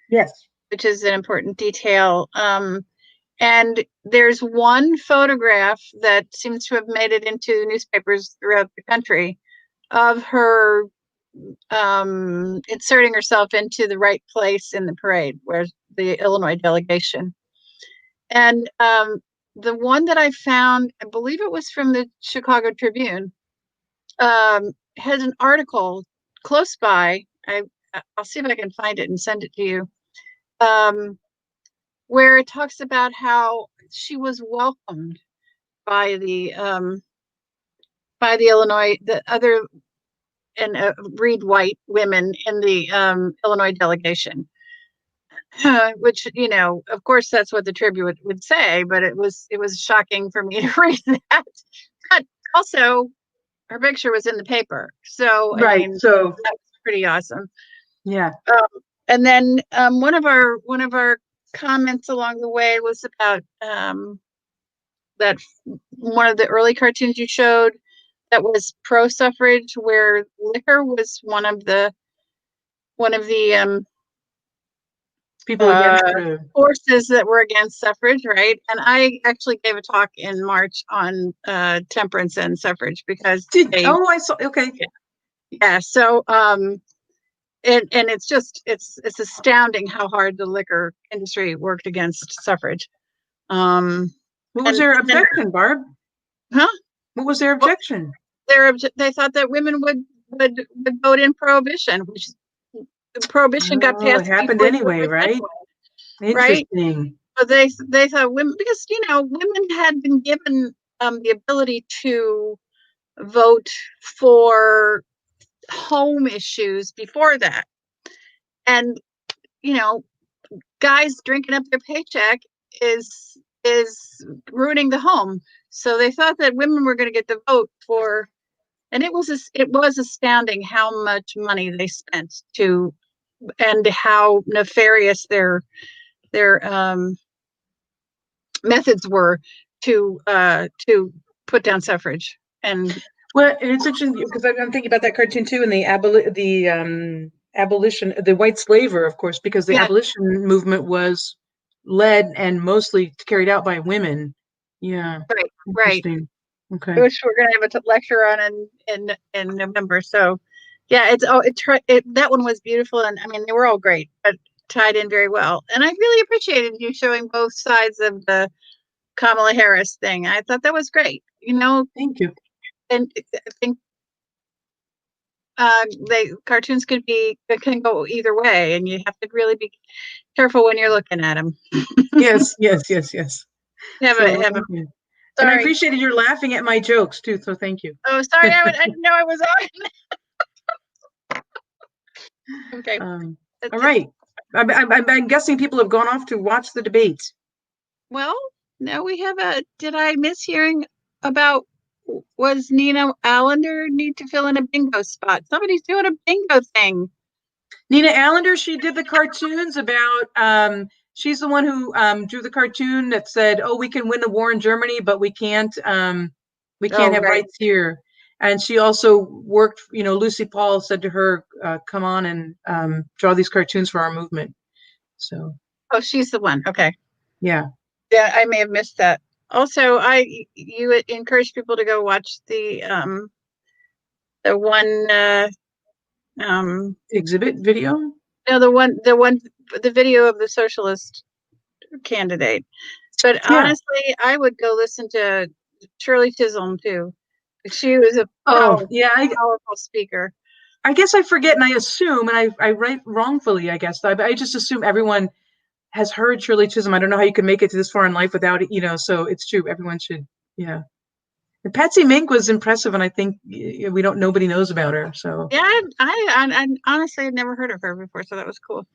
Yes. Which is an important detail. And there's one photograph that seems to have made it into newspapers throughout the country of her inserting herself into the right place in the parade, where the Illinois delegation. And the one that I found, I believe it was from the Chicago Tribune, had an article close by. I'll see if I can find it and send it to you, where it talks about how she was welcomed by the Illinois, the other and read white women in the Illinois delegation. Which, of course, that's what the Tribune would say, but it was shocking for me to read that. But also, her picture was in the paper, so I Right. mean, So that was pretty awesome. yeah. And then one of our comments along the way was about that one of the early cartoons you showed that was pro suffrage, where liquor was one of the People against forces that were against suffrage, right? And I actually gave a talk in March on temperance and suffrage because I saw. Okay. yeah. So and it's just it's astounding how hard the liquor industry worked against suffrage. What was their objection, Barb? Huh? What was their objection? They thought that women would vote in prohibition, which prohibition got passed. It happened anyway, right? Interesting. But they thought women, because women had been given the ability to vote for home issues before that, and guys drinking up their paycheck is ruining the home. So they thought that women were going to get the vote for, and it was astounding how much money they spent to, and how nefarious their methods were to put down suffrage. And well, and it's interesting because I'm thinking about that cartoon too, and the abolition, the white slaver, of course, because the abolition movement was led and mostly carried out by women. Yeah. Right. Okay. Which we're going to have a lecture on in November. So yeah, that one was beautiful. And I mean, they were all great, but tied in very well. And I really appreciated you showing both sides of the Kamala Harris thing. I thought that was great. Thank you. And I think cartoons can go either way, and you have to really be careful when you're looking at them. Yes. And I appreciated your laughing at my jokes too, so thank you. Oh, sorry, I didn't know I was on. Okay. All right. I'm guessing people have gone off to watch the debates. Well, no, we have did I miss hearing about, was Nina Allender need to fill in a bingo spot? Somebody's doing a bingo thing. Nina Allender, she did the cartoons about, she's the one who drew the cartoon that said, "Oh, we can win the war in Germany, but we can't have rights here." And she also worked, Lucy Paul said to her, "Come on and draw these cartoons for our movement." So. Oh, she's the one. Okay. Yeah. Yeah, I may have missed that. Also, you encourage people to go watch the one exhibit video. No, the video of the socialist candidate. But honestly, I would go listen to Shirley Chisholm too. She was a powerful speaker. I guess I forget, and I assume, and I write wrongfully, I guess. I just assume everyone has heard Shirley Chisholm. I don't know how you can make it to this far in life without it, so it's true. Everyone should, yeah. And Patsy Mink was impressive, and I think nobody knows about her. So yeah, I honestly had never heard of her before, so that was cool.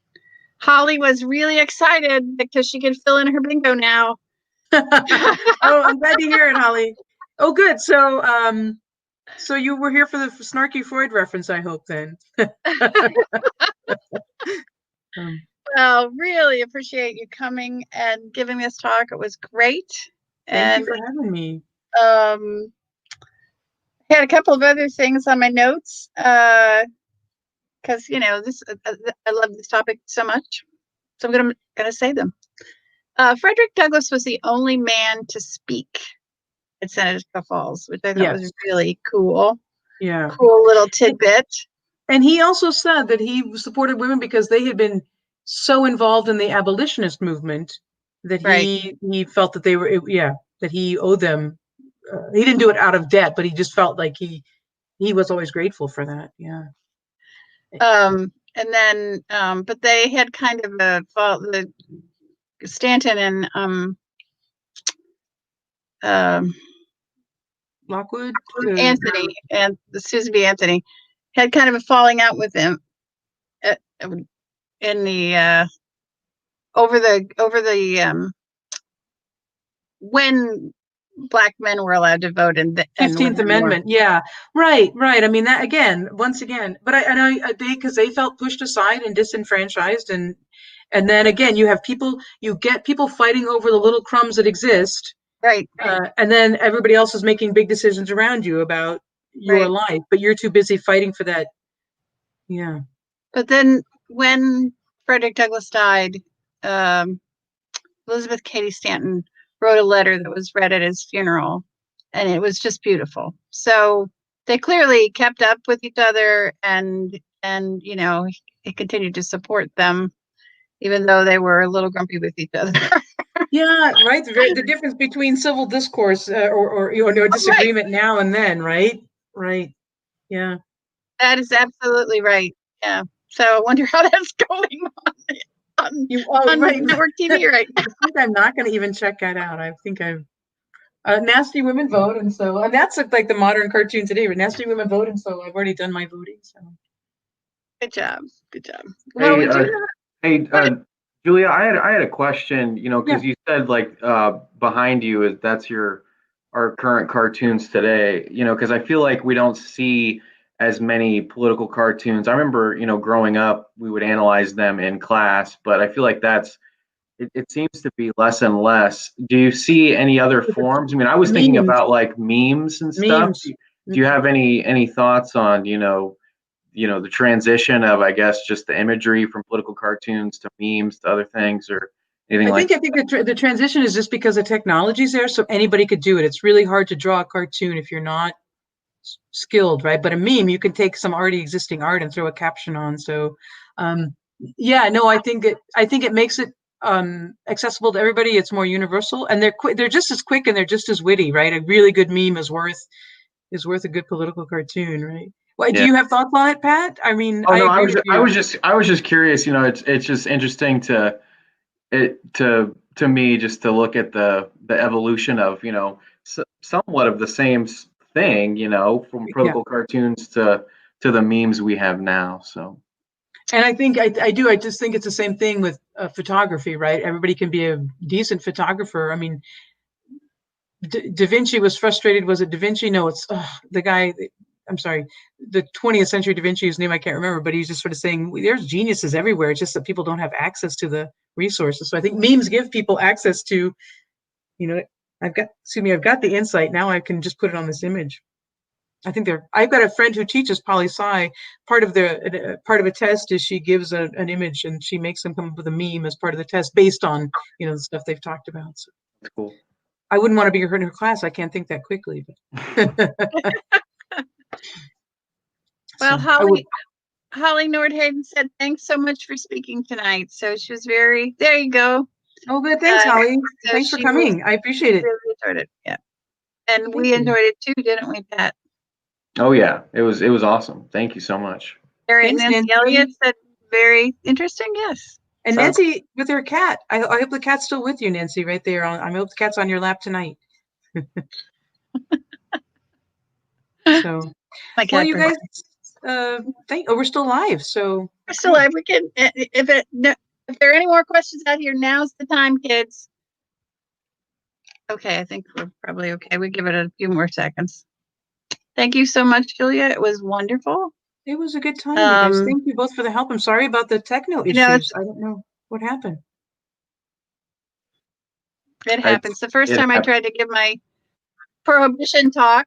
Holly was really excited because she could fill in her bingo now. Oh, I'm glad to hear it, Holly. Oh, good. So you were here for the snarky Freud reference, I hope, then. Well, really appreciate you coming and giving this talk. It was great. Thank you for having me. I had a couple of other things on my notes because I love this topic so much, so I'm gonna say them. Frederick Douglass was the only man to speak at Seneca Falls, which I thought was really cool. Yeah, cool little tidbit. And he also said that he supported women because they had been so involved in the abolitionist movement that he felt that they were, that he owed them. He didn't do it out of debt, but he just felt like he was always grateful for that. Yeah. And then, but they had kind of the Stanton and Lockwood, Anthony and Susan B. Anthony had kind of a falling out with him in the over the when Black men were allowed to vote in the 15th Amendment. Yeah, right. I mean, that again, once again, but I know because they felt pushed aside and disenfranchised, and then again, you get people fighting over the little crumbs that exist, right? And then everybody else is making big decisions around you about your life, but you're too busy fighting for that. Yeah. But then when Frederick Douglass died, Elizabeth Cady Stanton wrote a letter that was read at his funeral, and it was just beautiful. So they clearly kept up with each other, and he continued to support them, even though they were a little grumpy with each other. Yeah, right. The difference between civil discourse or disagreement now and then, right? Right. Yeah. That is absolutely right. Yeah. So I wonder how that's going on network TV right now. I think I'm not going to even check that out. I think I've Nasty Women Vote, and that's like the modern cartoon today. But Nasty Women Vote, and so I've already done my voting. So good job. Hey, Julia, I had a question. Because you said like behind you that's our current cartoons today. Because I feel like we don't see as many political cartoons. I remember, growing up, we would analyze them in class, but I feel like it seems to be less and less. Do you see any other forms? I mean, I was thinking about like memes and stuff. Do you have any thoughts on, the transition of, I guess, just the imagery from political cartoons to memes to other things or anything like that? I think the transition is just because the technology's there, so anybody could do it. It's really hard to draw a cartoon if you're not skilled, right? But a meme, you can take some already existing art and throw a caption on. So, I think it makes it accessible to everybody. It's more universal, and they're just as quick and they're just as witty, right? A really good meme is worth a good political cartoon, right? Well, do you have thoughts on it, Pat? I mean, I was just curious. It's just interesting to me just to look at the evolution of somewhat of the same thing, from political cartoons to the memes we have now. So, and I think I do. I just think it's the same thing with photography, right? Everybody can be a decent photographer. I mean, Da Vinci was frustrated. Was it Da Vinci? No, it's the guy. I'm sorry, the 20th century Da Vinci, whose name I can't remember, but he's just sort of saying there's geniuses everywhere. It's just that people don't have access to the resources. So I think memes give people access to, I've got the insight. Now I can just put it on this image. I think I've got a friend who teaches poli-sci. Part of a test is she gives an image and she makes them come up with a meme as part of the test based on, the stuff they've talked about. So that's cool. I wouldn't want to be in her class. I can't think that quickly. But. Well, Holly Nordhagen said, thanks so much for speaking tonight. So she was there you go. Oh, good. Thanks, Holly. So thanks for coming. I appreciate it. Really enjoyed it. Yeah. And we enjoyed it too, didn't we, Pat? Oh, yeah. It was awesome. Thank you so much. Nancy Elliott said, very interesting. Yes. And Nancy with her cat. I hope the cat's still with you, Nancy, right there. I hope the cat's on your lap tonight. So, well, you guys, we're still live. So we're still live. We can, if there are any more questions out here, now's the time, kids. Okay, I think we're probably okay. We give it a few more seconds. Thank you so much, Julia. It was wonderful. It was a good time, you guys. Thank you both for the help. I'm sorry about the techno issues. I don't know what happened. It happens. The first time I tried to give my prohibition talk,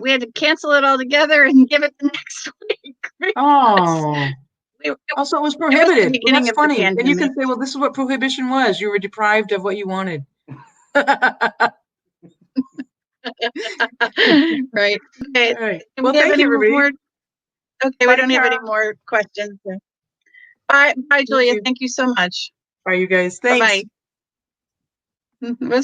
we had to cancel it all together and give it the next week. Oh. Also, it was prohibited. Well, that's funny. And you can say, well, this is what prohibition was. You were deprived of what you wanted. Right. Okay. All right. Well, thank you, everybody. Okay, we Bye, don't have any Carol. more questions. Bye, Julia. you. Thank you so much. Bye, you guys. Thanks. Bye-bye. It was